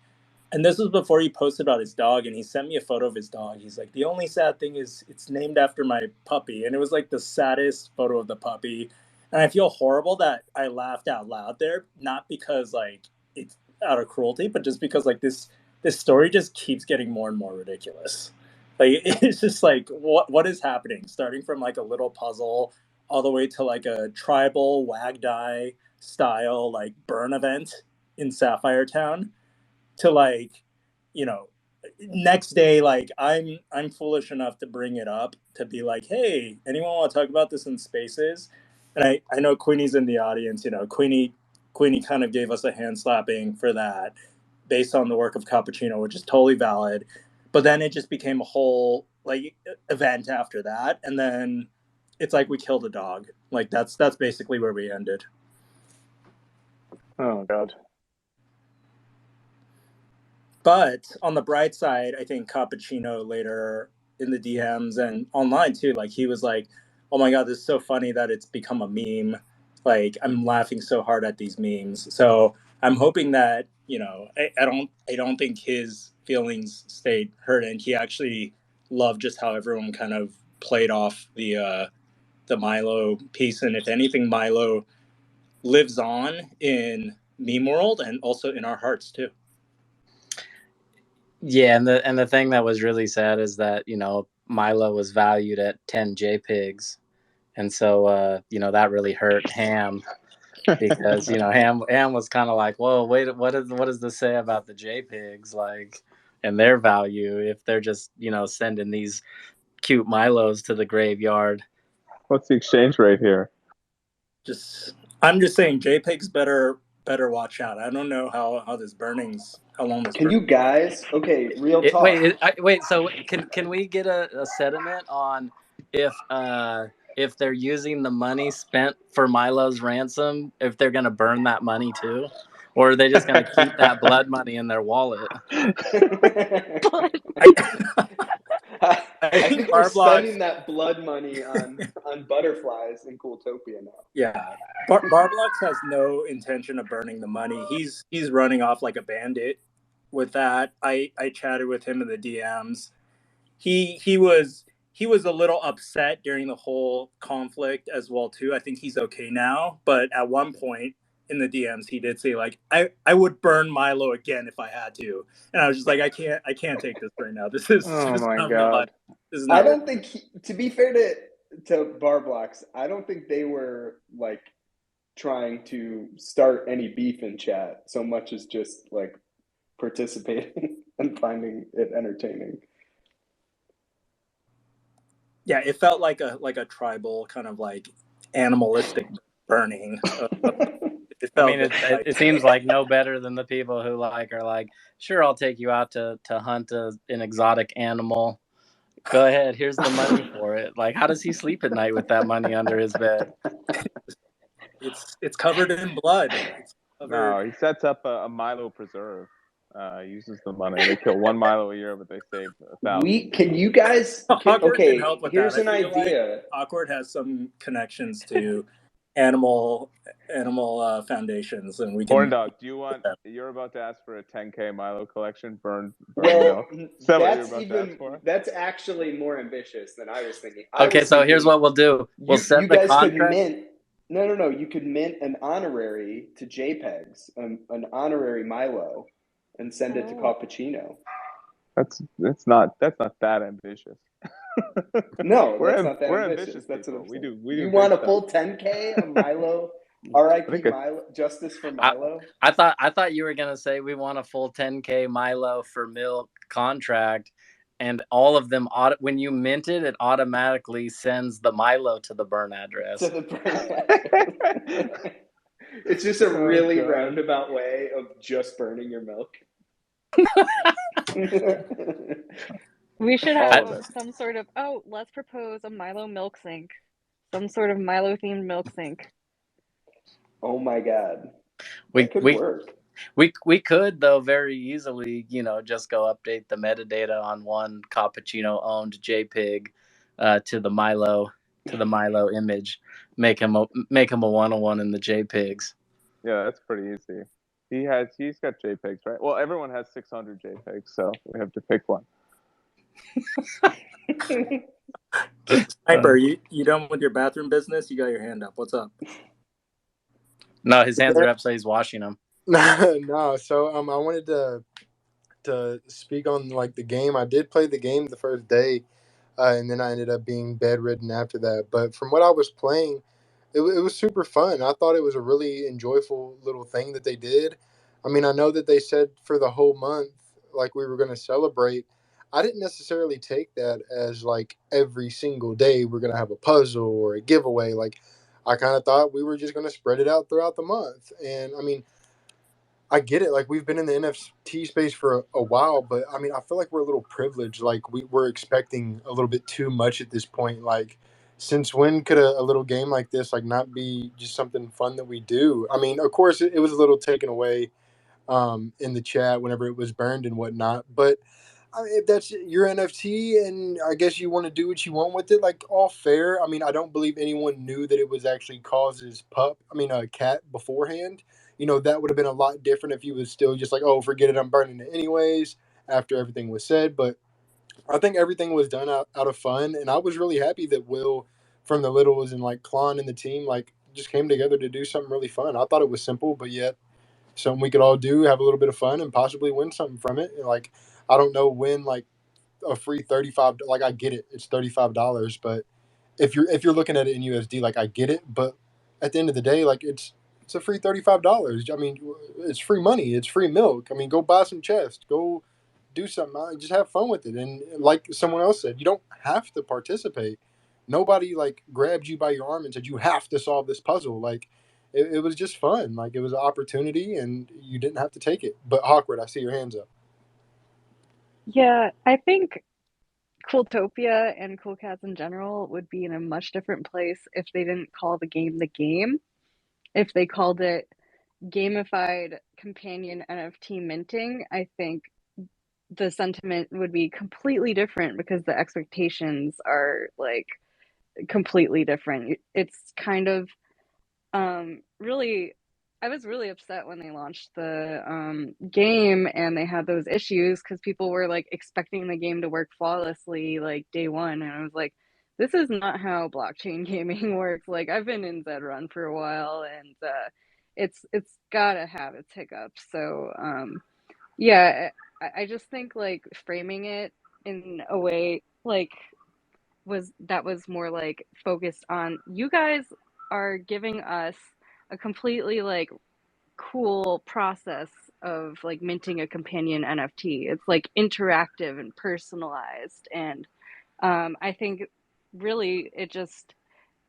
And this was before he posted about his dog, and he sent me a photo of his dog. He's like, the only sad thing is it's named after my puppy. And it was like the saddest photo of the puppy. And I feel horrible that I laughed out loud there, not because like it's out of cruelty, but just because like this story just keeps getting more and more ridiculous. Like it's just like what is happening? Starting from like a little puzzle all the way to like a tribal wag die style like burn event in Sapphire Town, to like, you know, next day like I'm foolish enough to bring it up, to be like, hey, anyone want to talk about this in spaces? And I know Queenie's in the audience. You know, Queenie kind of gave us a hand slapping for that based on the work of Cappuccino, which is totally valid. But then it just became a whole like event after that, and then it's like we killed a dog. Like that's basically where we ended. Oh god. But on the bright side, I think Cappuccino later in the DMs and online too, like he was like, "Oh my god, this is so funny that it's become a meme. Like I'm laughing so hard at these memes." So I'm hoping that, you know, I don't think his feelings stayed hurt, and he actually loved just how everyone kind of played off the Milo piece. And if anything, Milo lives on in meme world and also in our hearts too. Yeah, and the thing that was really sad is that, you know, Milo was valued at 10 JPIGs, and so you know, that really hurt Ham, because you know, Ham was kind of like, whoa, wait, what does this say about the JPIGs, like, and their value if they're just, you know, sending these cute Milos to the graveyard? What's the exchange rate here? I'm just saying JPEG's better watch out. I don't know how this burning's, how long this. Can you guys? Okay, real talk. Wait. So can we get a sentiment on if they're using the money spent for Milo's ransom, if they're gonna burn that money too, or are they just gonna keep that blood money in their wallet? I think we're spending that blood money on butterflies in Cooltopia now. Yeah, Barblox has no intention of burning the money. He's running off like a bandit with that. I chatted with him in the DMs. He was a little upset during the whole conflict as well too. I think he's okay now, but at one point in the DMs he did say like, I would burn Milo again if I had to, and I was just like, I can't take this right now. This is oh just my not god. real life. This is not I don't think to be fair to Barblox, I don't think they were like trying to start any beef in chat so much as just like participating and finding it entertaining. Yeah, it felt like a tribal kind of like animalistic burning. It seems like no better than the people who like are like, sure, I'll take you out to hunt an exotic animal. Go ahead, here's the money for it. Like, how does he sleep at night with that money under his bed? It's covered in blood. No, he sets up a Milo preserve. Uses the money. They kill 1 Milo a year, but they save 1,000. Can you guys? Awkward can help with here's that. an idea. Like Awkward has some connections to animal foundations, and we can. Corn dog, do you want? You're about to ask for a 10K Milo collection, burn well, milk. That's actually more ambitious than I was thinking. Here's what we'll do. We'll set the contract. Could mint. No. You could mint an honorary to JPEGs, an honorary Milo, and send it to Cappuccino. That's not that ambitious. No, that's not that ambitious. That's what we do. You want a full 10K of Milo? R.I.P. Milo. Justice for Milo. I thought you were gonna say we want a full 10K Milo for milk contract, and all of them when you mint it, it automatically sends the Milo to the burn address. It's just a really roundabout way of just burning your milk. We should have some sort of let's propose a Milo milk sink, some sort of Milo themed milk sink. Oh my god, that could work. We could though very easily, just go update the metadata on one Cappuccino owned JPIG to the Milo image, make him a 101 in the JPIGs. Yeah, that's pretty easy. He's got JPEGs, right? Well, everyone has 600 JPEGs, so we have to pick one. Sniper, you done with your bathroom business? You got your hand up. What's up? No, his hands are up, so he's washing them. No, so I wanted to speak on like the game. I did play the game the first day, and then I ended up being bedridden after that. But from what I was playing, it was super fun. I thought it was a really enjoyable little thing that they did. I mean, I know that they said for the whole month, like we were going to celebrate. I didn't necessarily take that as like every single day we're going to have a puzzle or a giveaway. Like I kind of thought we were just going to spread it out throughout the month. And I mean, I get it. Like we've been in the NFT space for a while, but I mean, I feel like we're a little privileged. Like we're expecting a little bit too much at this point. Like since when could a little game like this like not be just something fun that we do? I mean, of course it was a little taken away in the chat whenever it was burned and whatnot, but I mean, if that's your NFT and I guess you want to do what you want with it, like all fair. I mean, I don't believe anyone knew that it was actually Cause's a cat beforehand. That would have been a lot different if he was still just like, oh, forget it, I'm burning it anyways after everything was said. But I think everything was done out of fun. And I was really happy that Will from the Littles and like Klon and the team like just came together to do something really fun. I thought it was simple, but yet something we could all do, have a little bit of fun and possibly win something from it. And, like, I don't know when like a free $35, like I get it, it's $35, but if you're looking at it in USD, like I get it, but at the end of the day, like it's a free $35. I mean, it's free money, it's free milk. I mean, go buy some chest, go do something, just have fun with it. And like someone else said, you don't have to participate. Nobody like grabbed you by your arm and said you have to solve this puzzle. Like it was just fun. Like it was an opportunity and you didn't have to take it. But Awkward, I see your hands up. Yeah, I think Cooltopia and Cool Cats in general would be in a much different place if they didn't call the game. If they called it gamified companion NFT minting, I think the sentiment would be completely different because the expectations are like completely different. It's kind of really, I was really upset when they launched the game and they had those issues because people were like expecting the game to work flawlessly like day one, and I was like, this is not how blockchain gaming works. Like I've been in Zedrun for a while, and it's gotta have its hiccups. So yeah, I just think like framing it in a way like was more like focused on you guys are giving us a completely like cool process of like minting a companion NFT. It's like interactive and personalized, and I think really it just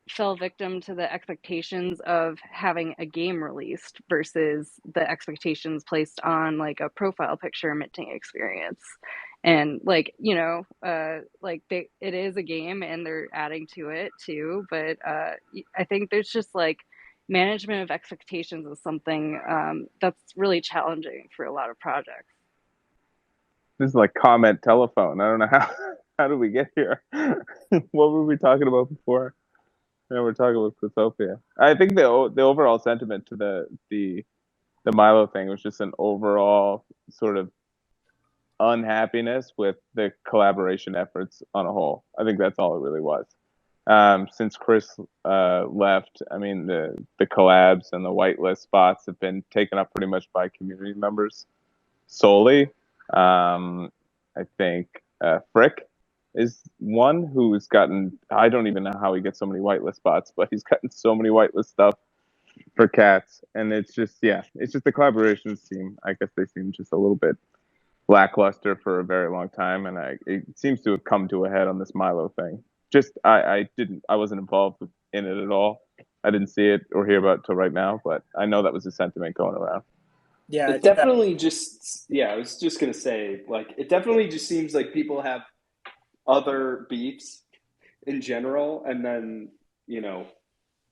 fell victim to the expectations of having a game released versus the expectations placed on like a profile picture minting experience. And like, you know, like it is a game and they're adding to it too, but I think there's just like management of expectations is something that's really challenging for a lot of projects. This is like comment telephone. I don't know how did we get here? What were we talking about before? Yeah, we're talking about Cooltopia. I think the overall sentiment to the Milo thing was just an overall sort of unhappiness with the collaboration efforts on a whole. I think that's all it really was. Since Chris left, I mean the collabs and the whitelist spots have been taken up pretty much by community members solely. I think Frick is one who's gotten, I don't even know how he gets so many whitelist spots, but he's gotten so many whitelist stuff for cats. And it's just, yeah, it's just the collaborations seem, I guess they seem just a little bit lackluster for a very long time. And it seems to have come to a head on this Milo thing. Just, I wasn't involved in it at all. I didn't see it or hear about it till right now, but I know that was the sentiment going around. Yeah, it definitely just, I was just going to say, like, it definitely just seems like people have other beefs in general, and then, you know,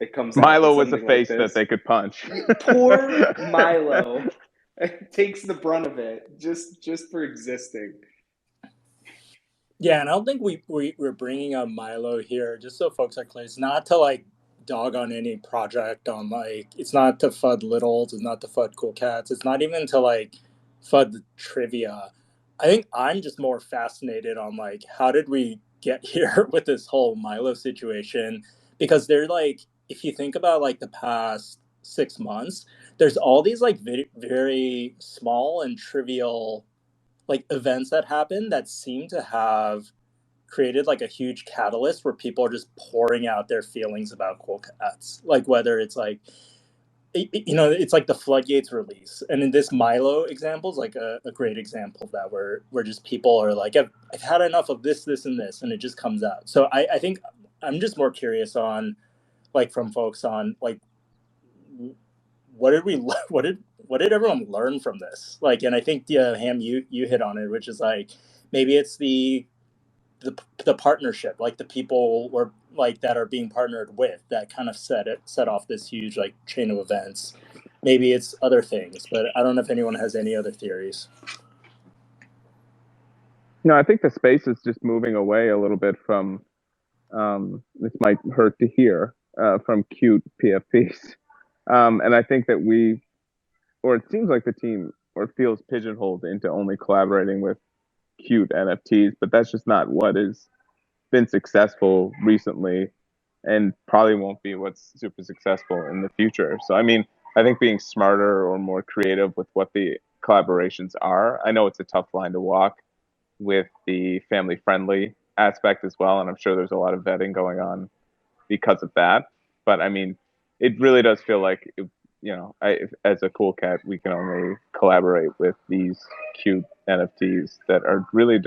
it comes out. Milo was a face that they could punch. Poor Milo takes the brunt of it just for existing. Yeah, and I don't think we're bringing up Milo here, just so folks are clear. It's not to like dog on any project on like, it's not to FUD Littles, it's not to FUD Cool Cats, it's not even to like FUD the trivia. I think I'm just more fascinated on like, how did we get here with this whole Milo situation? Because they're like, if you think about like the past 6 months, there's all these like very small and trivial like events that happen that seem to have created like a huge catalyst where people are just pouring out their feelings about Cool Cats. Like whether it's like, you know, it's like the floodgates release. And in this Milo example is like a great example of that, where just people are like, I've had enough of this, and this, and it just comes out. So I think I'm just more curious on like from folks on like, what did everyone learn from this? Like, and I think Ham, you hit on it, which is like maybe it's the partnership, like the people were like that are being partnered with that kind of set off this huge like chain of events. Maybe it's other things, but I don't know if anyone has any other theories. No, I think the space is just moving away a little bit from, this might hurt to hear, from cute PFPs. And I think that it seems like the team feels pigeonholed into only collaborating with cute NFTs, but that's just not what has been successful recently and probably won't be what's super successful in the future. So, I mean, I think being smarter or more creative with what the collaborations are, I know it's a tough line to walk with the family friendly aspect as well. And I'm sure there's a lot of vetting going on because of that. But I mean, it really does feel like, as a Cool Cat, we can only collaborate with these cute NFTs that are really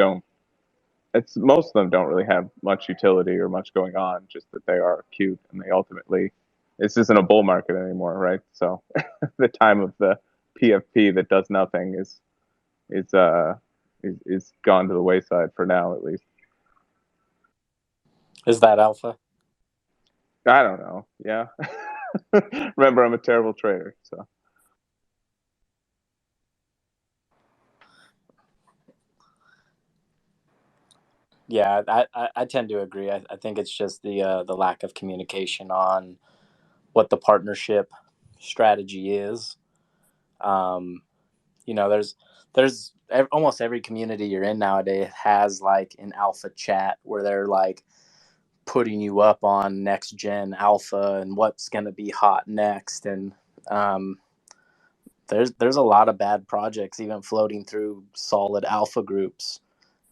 most of them don't really have much utility or much going on, just that they are cute and they ultimately, this isn't a bull market anymore, right? So the time of the PFP that does nothing is gone to the wayside for now, at least. Is that alpha? I don't know. Yeah. Remember, I'm a terrible trader, so. Yeah, I tend to agree. I think it's just the lack of communication on what the partnership strategy is. There's almost every community you're in nowadays has like an alpha chat where they're like putting you up on next gen alpha and what's going to be hot next. And there's a lot of bad projects even floating through solid alpha groups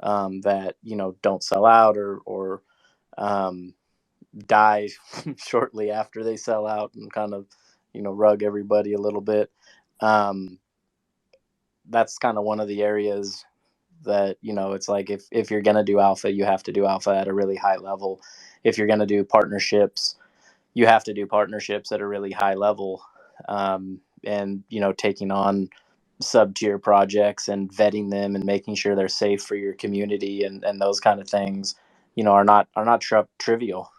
that don't sell out or die shortly after they sell out and kind of rug everybody a little bit. That's kind of one of the areas that, it's like if you're going to do alpha, you have to do alpha at a really high level. If you're going to do partnerships, you have to do partnerships at a really high level. And, taking on sub-tier projects and vetting them and making sure they're safe for your community and those kind of things, are not trivial.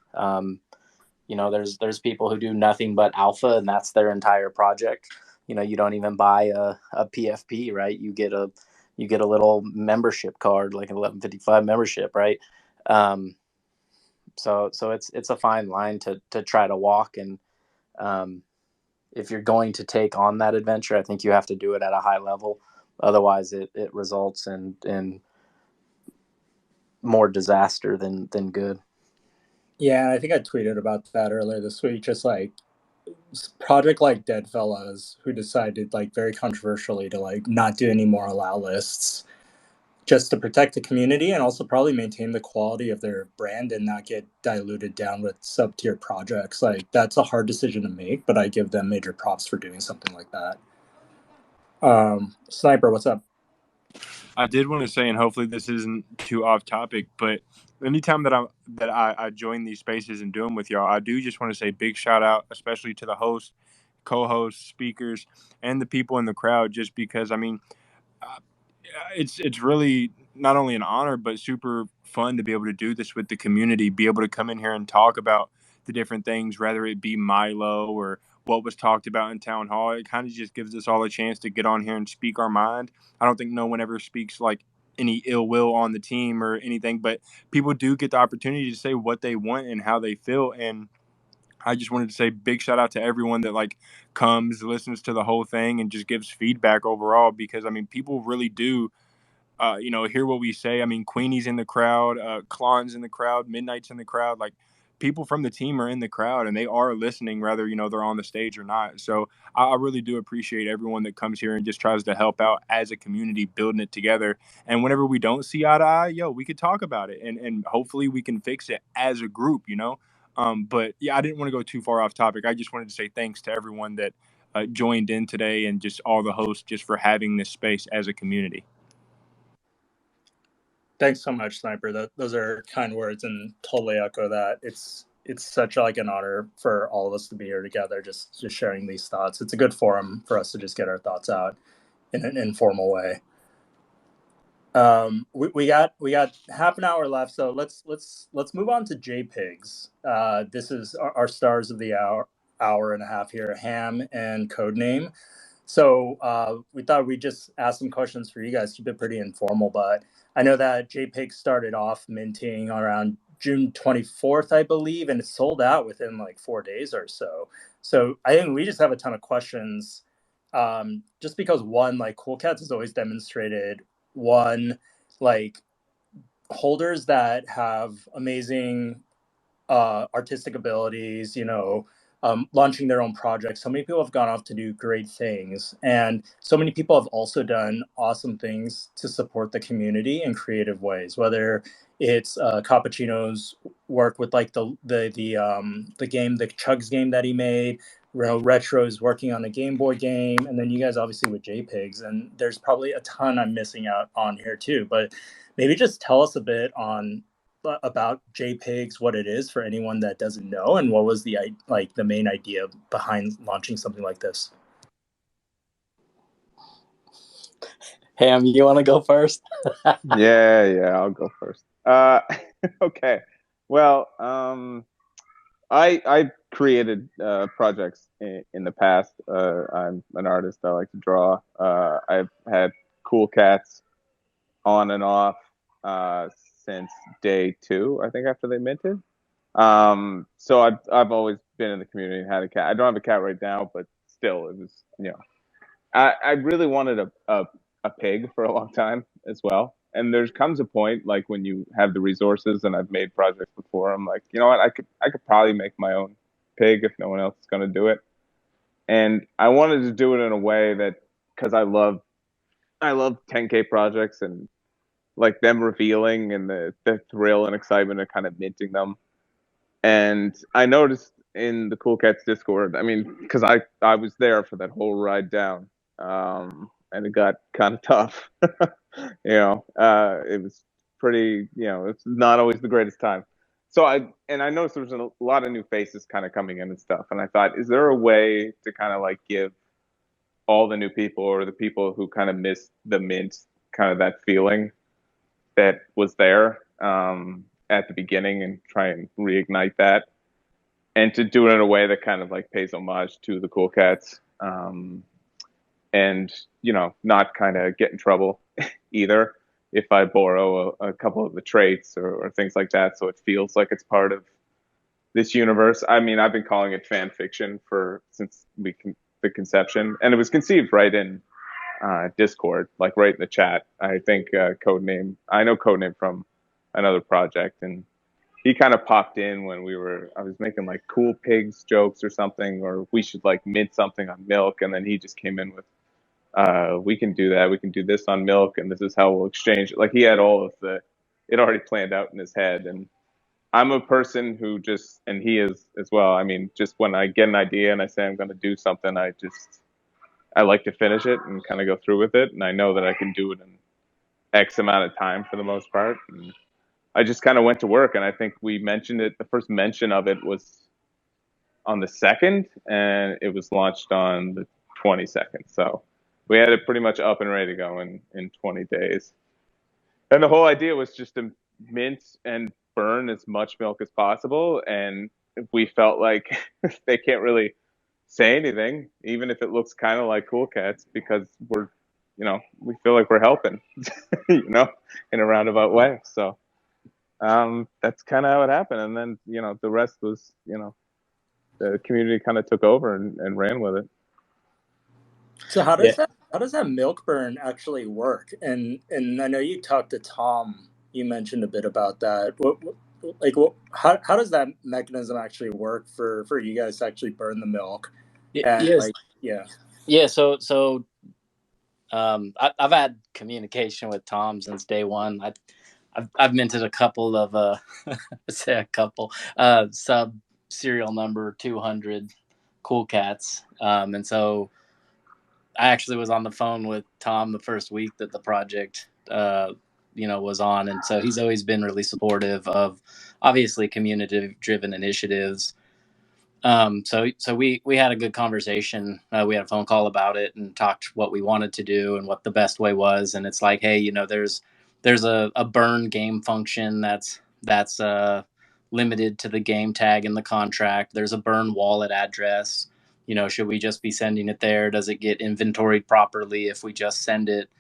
There's people who do nothing but alpha, and that's their entire project. You don't even buy a PFP, right? You get a little membership card, like an 1155 membership, right? So it's a fine line to try to walk. And if you're going to take on that adventure, I think you have to do it at a high level. Otherwise, it results in more disaster than good. Yeah, I think I tweeted about that earlier this week. Just like project like Deadfellas, who decided like very controversially to like not do any more allow lists, just to protect the community and also probably maintain the quality of their brand and not get diluted down with sub-tier projects. Like that's a hard decision to make, but I give them major props for doing something like that. Sniper, what's up? I did want to say, and hopefully this isn't too off topic, but anytime that I join these spaces and do them with y'all, I do just want to say big shout out, especially to the host, co-hosts, speakers, and the people in the crowd, just because, it's really not only an honor, but super fun to be able to do this with the community, be able to come in here and talk about the different things, whether it be Milo or what was talked about in town hall. It kind of just gives us all a chance to get on here and speak our mind. I don't think no one ever speaks like any ill will on the team or anything, but people do get the opportunity to say what they want and how they feel. And I just wanted to say big shout out to everyone that like comes, listens to the whole thing and just gives feedback overall, because people really do hear what we say. Queenie's in the crowd, Klon's in the crowd, Midnight's in the crowd. Like, people from the team are in the crowd and they are listening, whether, they're on the stage or not. So I really do appreciate everyone that comes here and just tries to help out as a community, building it together. And whenever we don't see eye to eye, we could talk about it and hopefully we can fix it as a group, But yeah, I didn't want to go too far off topic. I just wanted to say thanks to everyone that joined in today and just all the hosts just for having this space as a community. Thanks so much, Sniper. Those are kind words, and totally echo that. It's such like an honor for all of us to be here together, just sharing these thoughts. It's a good forum for us to just get our thoughts out in an informal way. We got half an hour left, so let's move on to JPIGS. This is our stars of the hour and a half here, Ham and Codename. So we thought we'd just ask some questions for you guys, keep it pretty informal, but I know that JPIGS started off minting around June 24th, I believe, and it sold out within like 4 days or so. So I think we just have a ton of questions, just because one, like CoolCats has always demonstrated like holders that have amazing artistic abilities, launching their own projects. So many people have gone off to do great things, and so many people have also done awesome things to support the community in creative ways. Whether it's Cappuccino's work with like the game, the Chugs game that he made. Retro is working on a Game Boy game, and then you guys obviously with JPIGS, and there's probably a ton I'm missing out on here too. But maybe just tell us a bit about JPIGS, what it is for anyone that doesn't know, and what was the main idea behind launching something like this. Ham, you want to go first? Yeah, I'll go first. Okay. Well, I created projects in the past. I'm an artist. I like to draw. I've had Cool Cats on and off since day 2, I think, after they minted. So I've always been in the community and had a cat. I don't have a cat right now, but still, it was, I really wanted a pig for a long time as well. And there comes a point, like, when you have the resources, and I've made projects before, I'm like, you know what, I could probably make my own pig if no one else is going to do it. And I wanted to do it in a way that, because I love 10K projects and like them revealing and the thrill and excitement of kind of minting them. And I noticed in the Cool Cats Discord. I mean, because I was there for that whole ride down, and it got kind of tough. It was pretty. It's not always the greatest time. So I noticed there was a lot of new faces kind of coming in and stuff, and I thought, is there a way to kind of like give all the new people or the people who kind of missed the mint kind of that feeling that was there at the beginning and try and reignite that, and to do it in a way that kind of like pays homage to the Cool Cats, and not kind of get in trouble either if I borrow a couple of the traits or things like that, so it feels like it's part of this universe. I mean, I've been calling it fan fiction since the conception, and it was conceived right in Discord, like right in the chat. I think Codename. I know Codename from another project, and he kind of popped in when I was making like cool pigs jokes or something, or we should like mint something on milk, and then he just came in with, we can do that. We can do this on milk, and this is how we'll exchange it. Like he had all of it already planned out in his head, and I'm a person who and he is as well. I mean, just when I get an idea and I say I'm going to do something, I like to finish it and kind of go through with it. And I know that I can do it in X amount of time for the most part. And I just kind of went to work, and I think we mentioned it. The first mention of it was on the 2nd, and it was launched on the 22nd. So we had it pretty much up and ready to go in 20 days. And the whole idea was just to mint and burn as much milk as possible. And we felt like they can't really say anything, even if it looks kind of like Cool Cats, because we feel like we're helping, in a roundabout way. So that's kind of how it happened. And then, the rest was, the community kind of took over and ran with it. So how does that milk burn actually work? And I know you talked to Tom. You mentioned a bit about that. How does that mechanism actually work for you guys to actually burn the milk? Yes. So I've had communication with Tom since day one. I've minted a couple of sub serial number 200 Cool Cats, and so I actually was on the phone with Tom the first week that the project was on, and so he's always been really supportive of obviously community driven initiatives. So we had a good conversation. We had a phone call about it and talked what we wanted to do and what the best way was. And it's like, hey, there's a burn game function that's limited to the game tag in the contract. There's a burn wallet address. Should we just be sending it there? Does it get inventoried properly if we just send it?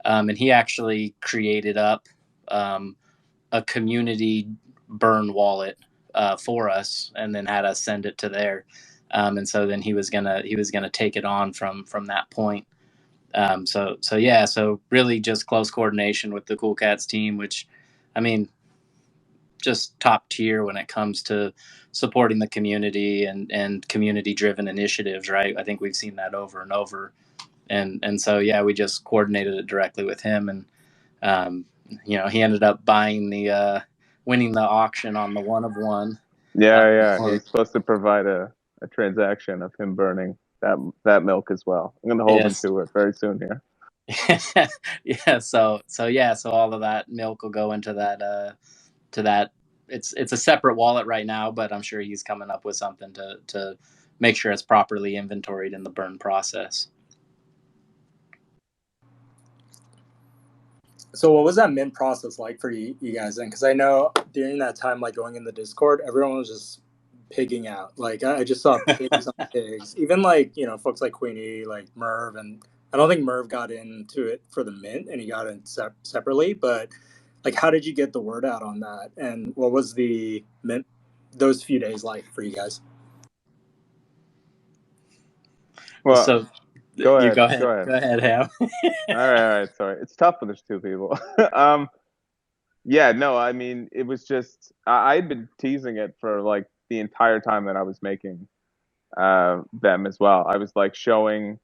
And he actually created up a community burn wallet for us, and then had us send it to there. And so then he was gonna take it on from that point. So really just close coordination with the Cool Cats team, which, I mean, just top tier when it comes to supporting the community and community driven initiatives, right? I think we've seen that over and over. And so, we just coordinated it directly with him. And, he ended up winning the auction on the 1 of 1. Yeah. He's supposed to provide a transaction of him burning that milk as well. I'm going to hold him to it very soon here. So all of that milk will go into that it's a separate wallet right now, but I'm sure he's coming up with something to make sure it's properly inventoried in the burn process. So what was that mint process like for you guys then? Because I know during that time, like going in the Discord, everyone was just pigging out. Like I just saw pigs on pigs. Even like, folks like Queeny, like Merv, and I don't think Merv got into it for the mint and he got in separately, but like how did you get the word out on that? And what was the mint those few days like for you guys? Well, so go ahead. Go ahead, Ham. all right. Sorry. It's tough when there's two people. I mean, it was just, I'd been teasing it for like the entire time that I was making them as well. I was like showing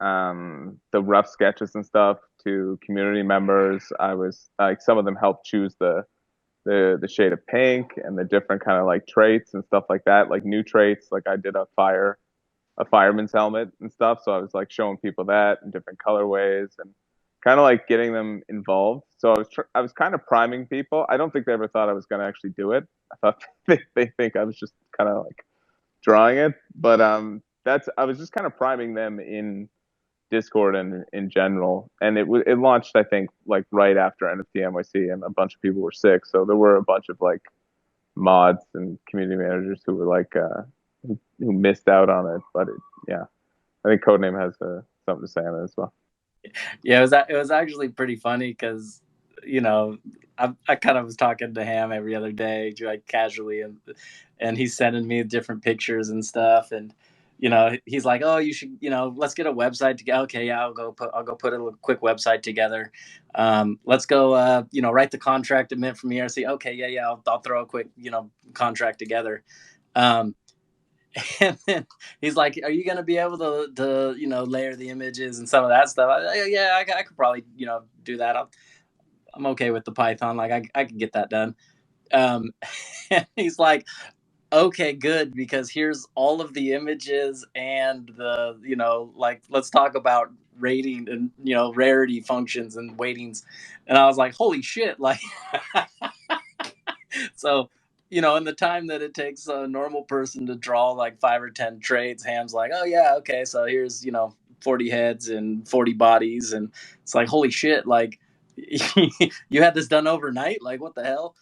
the rough sketches and stuff to community members. I was like, some of them helped choose the the shade of pink and the different kind of like traits and stuff like that, like new traits. Like I did a fireman's helmet and stuff, so I was like showing people that in different colorways and kind of like getting them involved. So I was kind of priming people. I don't think they ever thought I was going to actually do it. I thought they think I was just kind of like drawing it, but I was just kind of priming them in Discord and in general, and it launched, I think, like right after NFT NYC, and a bunch of people were sick, so there were a bunch of like mods and community managers who were like who missed out on it. But yeah, I think Codename has something to say on it as well. Yeah, it was actually pretty funny because, you know, I kind of was talking to Ham every other day, like casually, and he's sending me different pictures and stuff, and you know, he's like, "Oh, you should, you know, let's get a website together." Okay, yeah, I'll go put a quick website together. Let's go, you know, write the contract to mint from ERC. Okay, yeah, I'll throw a quick, you know, contract together. And then he's like, "Are you going to be able to you know, layer the images and some of that stuff?" Yeah, I could probably, you know, do that. I'm okay with the Python. Like I can get that done. And he's like, "Okay, good, because here's all of the images and the, you know, like let's talk about rating and, you know, rarity functions and weightings." And I was like, "Holy shit!" Like, so, you know, in the time that it takes a normal person to draw like 5 or 10 traits, Ham's like, "Oh yeah, okay, so here's, you know, 40 heads and 40 bodies," and it's like, holy shit, like you had this done overnight? Like, what the hell?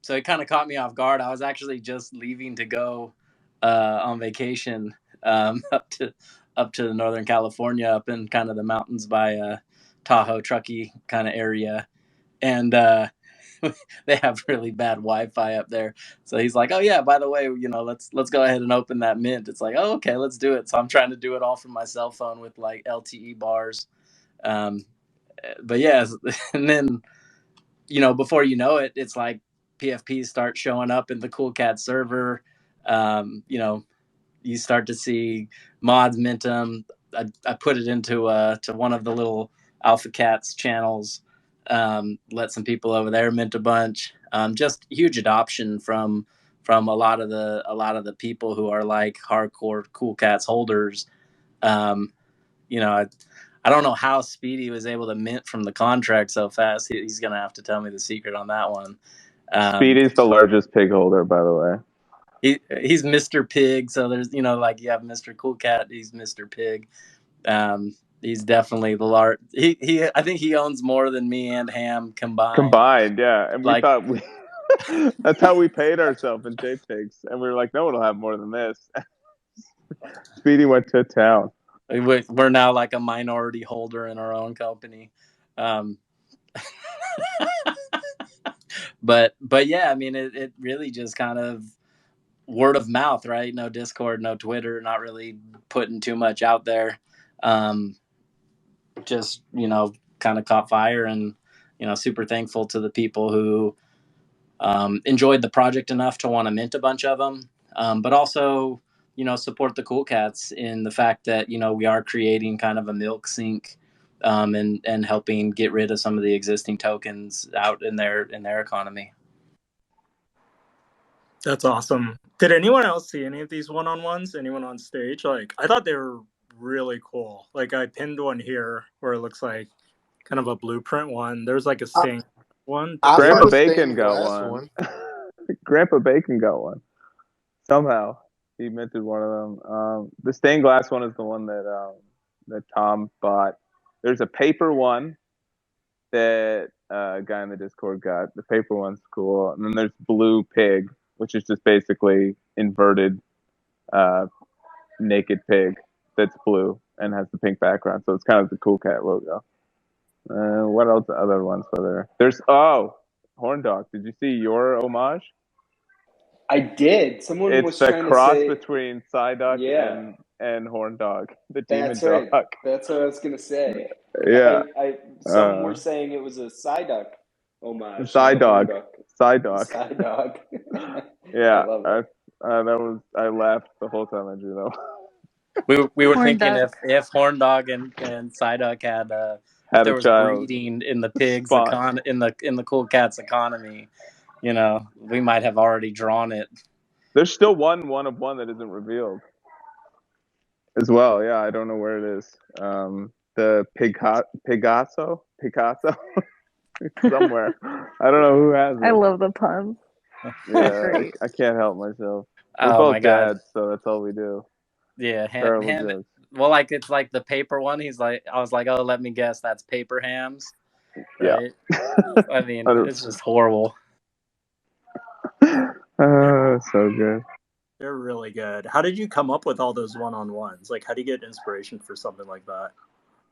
So it kind of caught me off guard. I was actually just leaving to go on vacation up to Northern California, up in kind of the mountains by Tahoe, Truckee kind of area, and they have really bad Wi-Fi up there. So he's like, "Oh yeah, by the way, you know, let's go ahead and open that mint." It's like, "Oh, okay, let's do it." So I'm trying to do it all from my cell phone with like LTE bars. But yeah, and then, you know, before you know it, it's like PFPs start showing up in the Cool Cat server. You know, you start to see mods mint them. I put it into to one of the little Alpha Cats channels. Let some people over there mint a bunch. Just huge adoption from a lot of the people who are like hardcore Cool Cats holders. You know, I don't know how Speedy was able to mint from the contract so fast. He's gonna have to tell me the secret on that one. Speedy's the largest pig holder, by the way. He's Mr. Pig, so there's, you know, like you have Mr. Cool Cat, he's Mr. Pig. He's definitely the large. He I think he owns more than me and Ham combined. Yeah, and we like, thought that's how we paid ourselves in JPIGS, and we were like, no one will have more than this. Speedy went to town. We're now like a minority holder in our own company. But yeah, I mean, it really just kind of word of mouth, right? No Discord, no Twitter, not really putting too much out there. Just, you know, kind of caught fire, and, you know, super thankful to the people who enjoyed the project enough to want to mint a bunch of them, but also, you know, support the Cool Cats in the fact that, you know, we are creating kind of a milk sink, and helping get rid of some of the existing tokens out in their economy. That's awesome. Did anyone else see any of these one-on-ones? Anyone on stage? Like, I thought they were really cool. Like, I pinned one here where it looks like kind of a blueprint one. There's like a stained one. Grandpa Bacon got one. Grandpa Bacon got one. Somehow he minted one of them. The stained glass one is the one that Tom bought. There's a paper one that a guy in the Discord got. The paper one's cool. And then there's Blue Pig, which is just basically inverted naked pig that's blue and has the pink background. So it's kind of the Cool Cat logo. What else? Other ones were there? There's Horn Dog. Did you see your homage? I did. Someone was trying to say it's a cross between Psyduck and Horn Dog, the demon right. dog. That's what I was gonna say. Yeah. Some were saying it was a Psyduck homage. Psydog. Yeah. I laughed the whole time I drew that. We were thinking if Horn Dog and Psyduck if there was breeding in the pigs in the Cool Cats economy, we might have already drawn it. There's still one of one that isn't revealed as well. Yeah, I don't know where it is. The Picasso somewhere. I don't know who has it. I love the puns. Yeah, I can't help myself. We're Oh both my God. dads, so that's all we do. Yeah, ham. Well, like it's like the paper one. I was like, oh, let me guess, that's paper hams. Right? Yeah. I mean, it's just horrible. So good. They're really good. How did you come up with all those one-on-ones? Like, how do you get inspiration for something like that?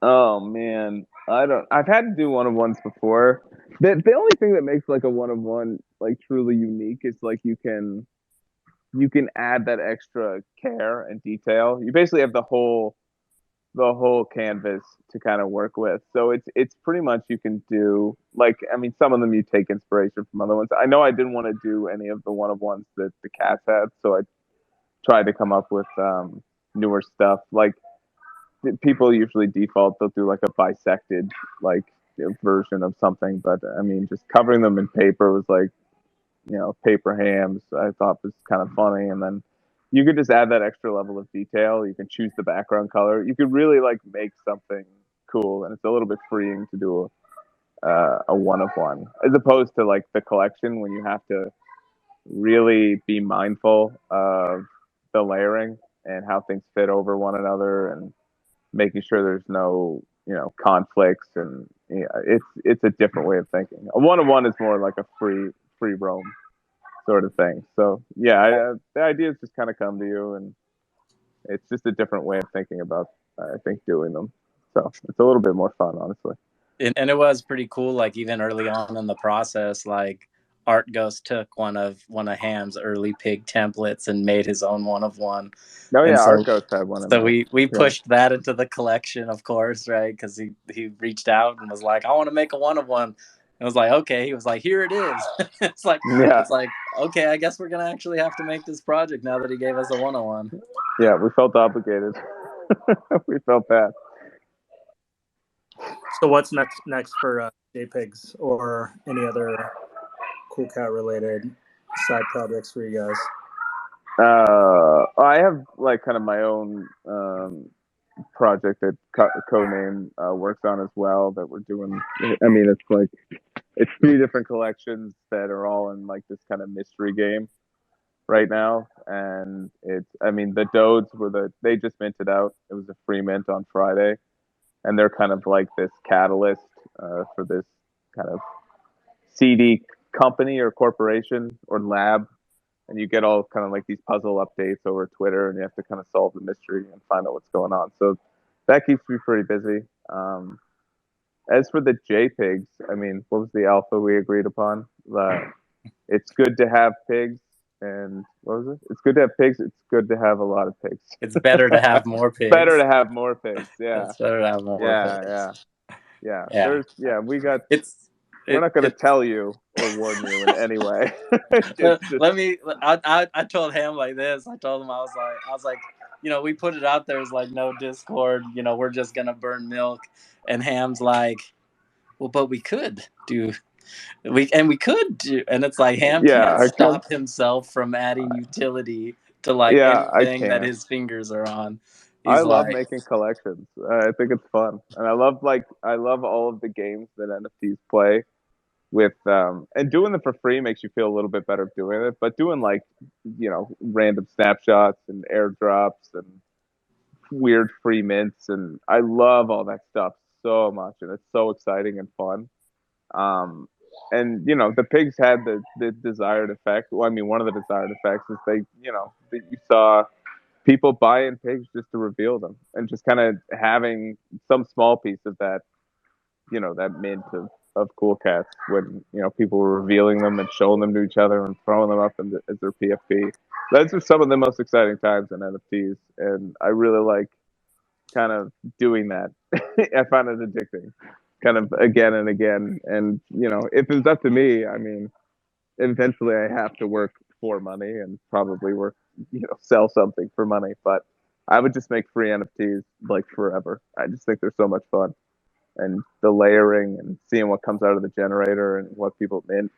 Oh man, I've had to do one-on-ones before. The only thing that makes like a one-on-one like truly unique is like you can add that extra care and detail. You basically have the whole canvas to kind of work with. So it's pretty much you can do like, I mean, some of them you take inspiration from other ones. I know I didn't want to do any of the one-on-ones that the cats had, so I tried to come up with newer stuff. Like people usually default, they'll do like a bisected like version of something, but I mean, just covering them in paper was like, paper hams, I thought was kind of funny. And then you could just add that extra level of detail. You can choose the background color. You could really like make something cool, and it's a little bit freeing to do a one-of-one as opposed to like the collection when you have to really be mindful of the layering and how things fit over one another and making sure there's no conflicts. And it's a different way of thinking. A one-of-one is more like a free roam sort of thing. So yeah, the ideas just kind of come to you, and it's just a different way of thinking about I think doing them. So it's a little bit more fun, honestly. And it was pretty cool. Like even early on in the process, like Art Ghost took one of Ham's early pig templates and made his own one-of-one. Oh yeah, Art Ghost had one. So we pushed that into the collection, of course, right? Because he reached out and was like, I want to make a one-of-one. I was like, okay. He was like, here it is. It's like okay, I guess we're gonna actually have to make this project now that he gave us a one-on-one. Yeah, we felt obligated. We felt bad. So what's next for JPIGS or any other Cool Cat related side projects for you guys? I have like kind of my own project that CODENAME works on as well that we're doing. I mean, it's 3 different collections that are all in like this kind of mystery game right now. And the Dodes they just minted out. It was a free mint on Friday, and they're kind of like this catalyst for this kind of CD company or corporation or lab. And you get all kind of like these puzzle updates over Twitter, and you have to kind of solve the mystery and find out what's going on. So that keeps me pretty busy. As for the JPIGs, I mean, what was the alpha we agreed upon? It's good to have pigs, and what was it? It's good to have pigs. It's good to have a lot of pigs. It's better to have more pigs. Better to have more pigs. Yeah. It's better to have more pigs. Yeah. We're not going to tell you or warn you in any way. I told him like this. I told him I was like, we put it out there as like no Discord. We're just gonna burn milk. And Ham's like, well, but we could do. And it's like Ham can't stop himself from adding utility to like anything that his fingers are on. I love making collections. I think it's fun, and I love all of the games that NFTs play with and doing them for free makes you feel a little bit better doing it, but doing like random snapshots and airdrops and weird free mints, and I love all that stuff so much, and it's so exciting and fun. And the pigs had the desired effect. Well, I mean, one of the desired effects is that you saw people buying pigs just to reveal them, and just kind of having some small piece of that that mint of Cool Cats when people were revealing them and showing them to each other and throwing them up as their PFP. Those are some of the most exciting times in NFTs, and I really like kind of doing that. I find it addicting, kind of again and again. And if it's up to me, I mean, eventually I have to work for money and probably sell something for money. But I would just make free NFTs like forever. I just think they're so much fun. and the layering and seeing what comes out of the generator and what people mint.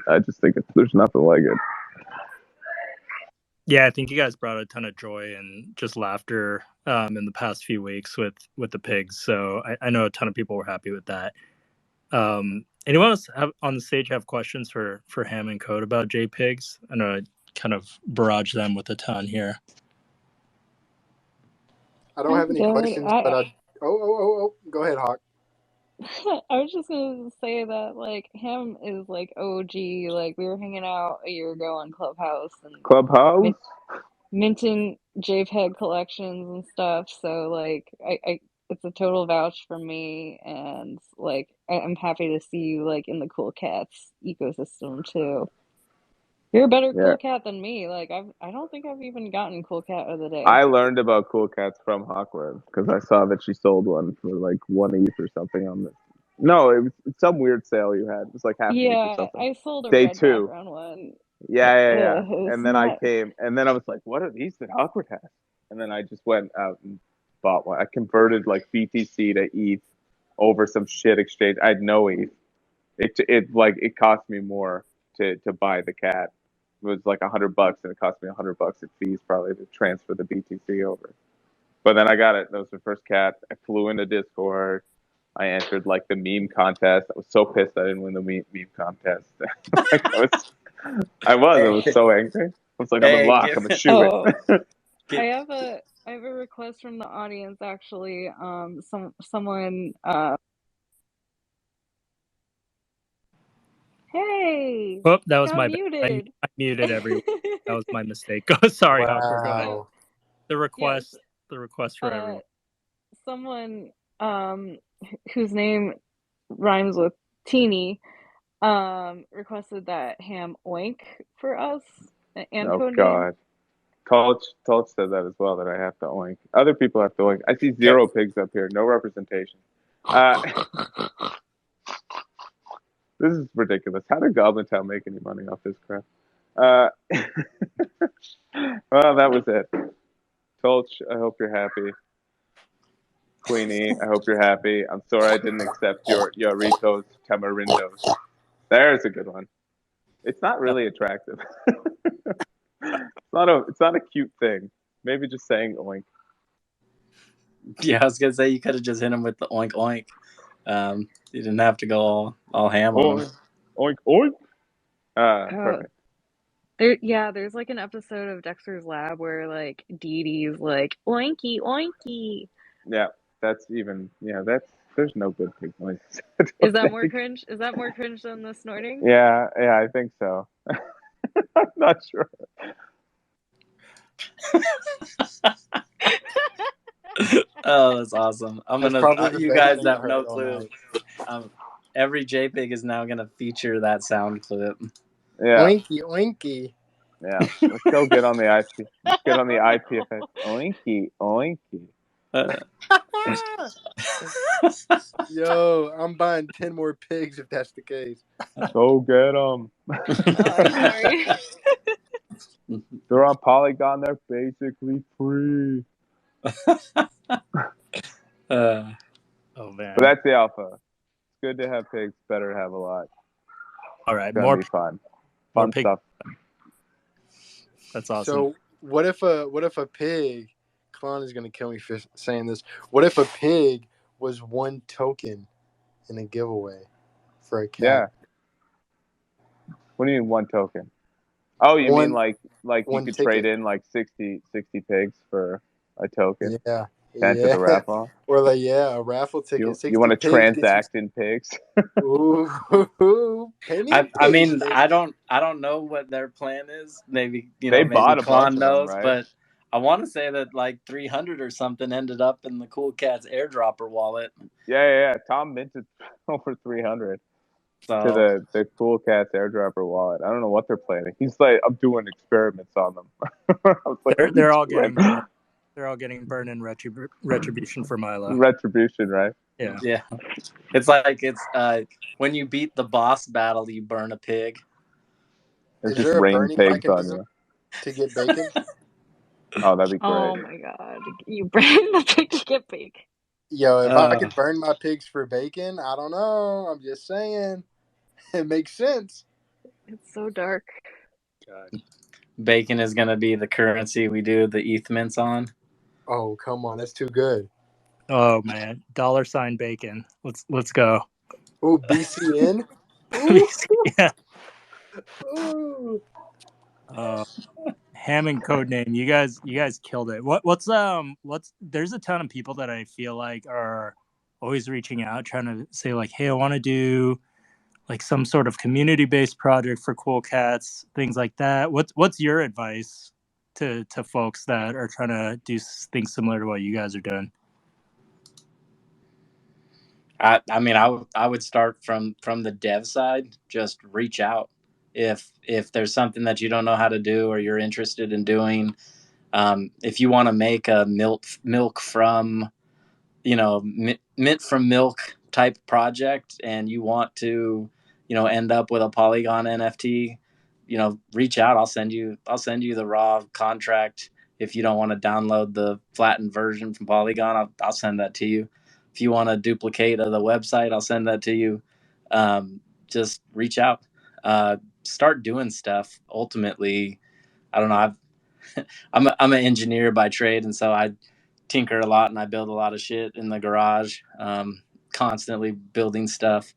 I just think there's nothing like it. Yeah, I think you guys brought a ton of joy and just laughter in the past few weeks with the pigs. So I know a ton of people were happy with that. Anyone else on the stage have questions for Ham and Code about JPIGs? I know I kind of barrage them with a ton here. I don't have any questions, but go ahead, Hawk. I was just gonna say that like Ham is like OG. Like we were hanging out a year ago on Clubhouse and minting JPEG collections and stuff. So like I it's a total vouch for me, and like I'm happy to see you like in the Cool Cats ecosystem too. You're a better Cool Cat than me. Like I don't think I've even gotten Cool Cat of the day. I learned about Cool Cats from Hawkworth because I saw that she sold one for like 1 ETH or something on this. No, it was some weird sale you had. It was like half ETH or something. I sold a Day red 2. background one. Yeah. And then I came, and then I was like, what are these that Hawkworth has? And then I just went out and bought one. I converted like BTC to ETH over some shit exchange. I had no ETH. It cost me more to buy the cat. It was like $100, and it cost me $100 in fees probably to transfer the BTC over. But then I got it. That was the first cat. I flew into Discord. I entered like the meme contest. I was so pissed I didn't win the meme contest. I was so angry. I was like, I'm in lock. I'm gonna shoot it. I have a request from the audience actually. Someone Hey. Oh, that was my muted. I muted everyone. That was my mistake. Sorry, wow. Hopper, go ahead. The request for everyone. Someone whose name rhymes with teeny requested that ham oink for us and oh God. Tulch said that as well, that I have to oink. Other people have to oink. I see 0 pigs up here, no representation. This is ridiculous. How did Goblin Town make any money off this crap? Well, that was it. Tulch, I hope you're happy. Queeny, I hope you're happy. I'm sorry I didn't accept your Ritos Tamarindos. There's a good one. It's not really attractive. It's not a cute thing. Maybe just saying oink. Yeah, I was gonna say you could have just hit him with the oink oink. You didn't have to go all ham on him. Oink oink. Perfect. There's like an episode of Dexter's Lab where like Dee Dee's like oinky oinky. Yeah, there's no good pig noises. Is that more cringe? Is that more cringe than the snorting? Yeah, I think so. I'm not sure. Oh, that's awesome. You guys have no clue. Every JPIG is now gonna feature that sound clip. Yeah. Oinky oinky. Yeah. Let's go get on the IP. Let's get on the IPFS. Oinky oinky. Yo, I'm buying 10 more pigs if that's the case. Go get them. Sorry. They're on Polygon. They're basically free. Oh man! But that's the alpha. It's good to have pigs. Better to have a lot. All right, more be fun. Fun stuff. That's awesome. So what if a pig? Klon is gonna kill me for saying this. What if a pig was 1 token in a giveaway for a cat? Yeah. What do you mean 1 token? Oh, you mean like you could trade in like 60 pigs for a token? Yeah. Enter the raffle. Or like a raffle ticket. You want to transact in pigs? Ooh, I mean, I don't know what their plan is. Maybe they bought a bunch knows, of them, right? But I want to say that like 300 or something ended up in the Cool Cat's airdropper wallet. Yeah. Tom minted over 300 to the Cool Cat's airdropper wallet. I don't know what they're planning. He's like, I'm doing experiments on them. I was like, they're all getting burned in retribution for Milo. Retribution, right? Yeah. It's like when you beat the boss battle, you burn a pig. It's just rain pigs on you to get bacon. Oh, that'd be great. Oh my god, you burn the pig to get bacon. Yo, if I could burn my pigs for bacon, I don't know. I'm just saying. It makes sense. It's so dark. God. Bacon is going to be the currency we do the ETH mints on. Oh, come on. That's too good. Oh, man. $ bacon. Let's go. Oh, BCN? Ooh. Yeah. Ooh. Ham and Codename, you guys killed it. What's there's a ton of people that I feel like are always reaching out, trying to say like, hey, I want to do like some sort of community-based project for Cool Cats, things like that. What's your advice to folks that are trying to do things similar to what you guys are doing? I mean, I would start from the dev side. Just reach out if there's something that you don't know how to do or you're interested in doing. If you want to make a milk from, mint from milk type project, and you want to, end up with a Polygon NFT, reach out. I'll send you the raw contract. If you don't want to download the flattened version from Polygon, I'll send that to you. If you want to duplicate the website, I'll send that to you. Just reach out. Start doing stuff. Ultimately, I don't know. I'm an engineer by trade, and so I tinker a lot and I build a lot of shit in the garage, constantly building stuff.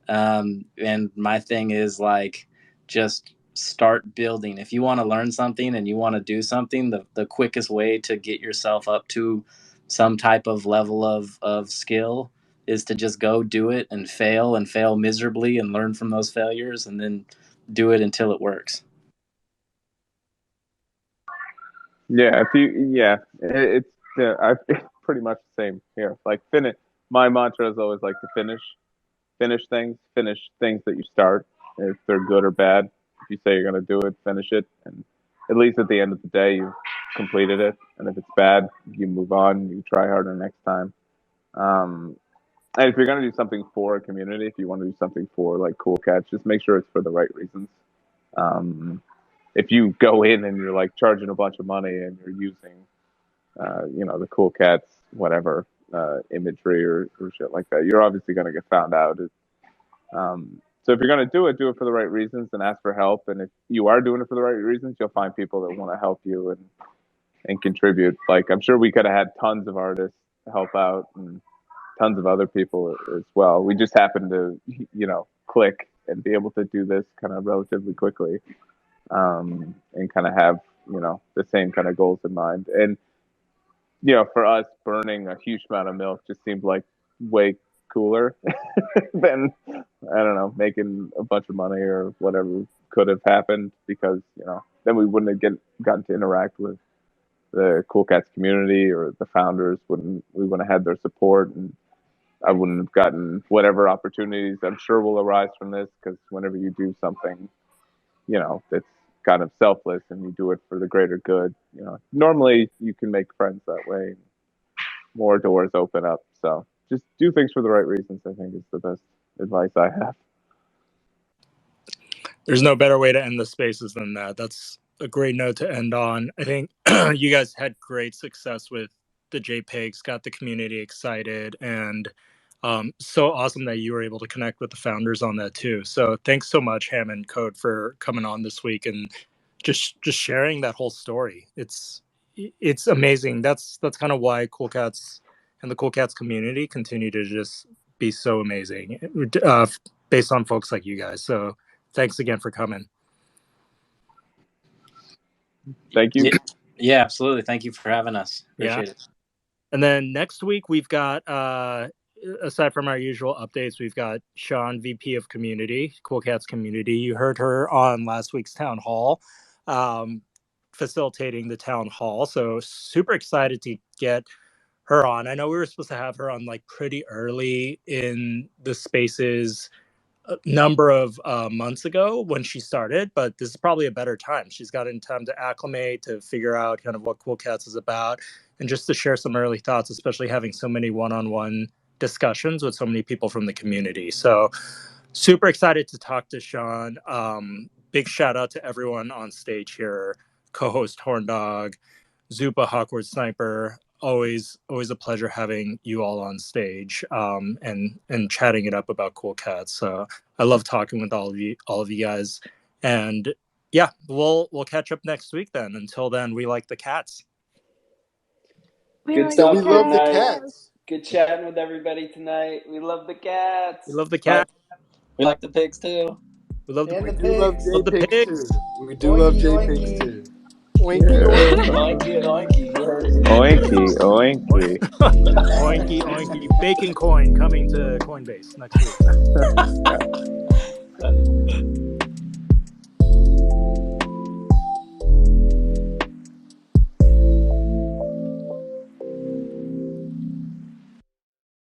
And my thing is like, just start building. If you want to learn something and you want to do something, the quickest way to get yourself up to some type of level of skill is to just go do it and fail miserably and learn from those failures and then do it until it works. Yeah, it's pretty much the same here. Like finish. My mantra is always like to finish things that you start. If they're good or bad, if you say you're going to do it, finish it, and at least at the end of the day, you've completed it. And if it's bad, you move on. You try harder next time. And if you're going to do something for a community, if you want to do something for like Cool Cats, just make sure it's for the right reasons. If you go in and you're like charging a bunch of money and you're using, the Cool Cats, whatever, imagery or shit like that, you're obviously going to get found out. So if you're going to do it for the right reasons and ask for help. And if you are doing it for the right reasons, you'll find people that want to help you and contribute. Like, I'm sure we could have had tons of artists help out and tons of other people as well. We just happened to, click and be able to do this kind of relatively quickly, and kind of have, the same kind of goals in mind. And, for us, burning a huge amount of milk just seemed like way cooler than, I don't know, making a bunch of money or whatever could have happened, because, then we wouldn't have gotten to interact with the Cool Cats community, or the founders we wouldn't have had their support, and I wouldn't have gotten whatever opportunities I'm sure will arise from this, because whenever you do something, that's kind of selfless and you do it for the greater good, normally you can make friends that way. More doors open up. So just do things for the right reasons, I think, is the best advice I have. There's no better way to end the spaces than that. That's a great note to end on. I think you guys had great success with the JPIGs, got the community excited, and so awesome that you were able to connect with the founders on that too. So thanks so much, Ham and Code, for coming on this week and just sharing that whole story. It's amazing. That's kind of why Cool Cats and the Cool Cats community continue to just be so amazing, based on folks like you guys. So thanks again for coming. Thank you. Yeah, absolutely. Thank you for having us. Appreciate it. And then next week we've got, aside from our usual updates, we've got Sean, VP of Community, Cool Cats Community. You heard her on last week's town hall, facilitating the town hall. So super excited to get her on. I know we were supposed to have her on like pretty early in the spaces a number of months ago when she started, but this is probably a better time. She's gotten time to acclimate, to figure out kind of what Cool Cats is about, and just to share some early thoughts, especially having so many one-on-one discussions with so many people from the community. So super excited to talk to Sean. Big shout out to everyone on stage here, co-host Horndog, Zupa, Hawkward Sniper, always a pleasure having you all on stage, and chatting it up about Cool Cats. So I love talking with all of you guys, and yeah, we'll catch up next week then. Until then, we like the cats. Good stuff. Good night. Good chatting with everybody tonight. We love the cats. We love the cats. We like the pigs too. We love and the pigs. Love the pigs. Too. We do love JPIGS too. Oinky Oinky Oinky. You heard it. Oinky Oinky. Oinky Oinky. Bacon coin coming to Coinbase next week.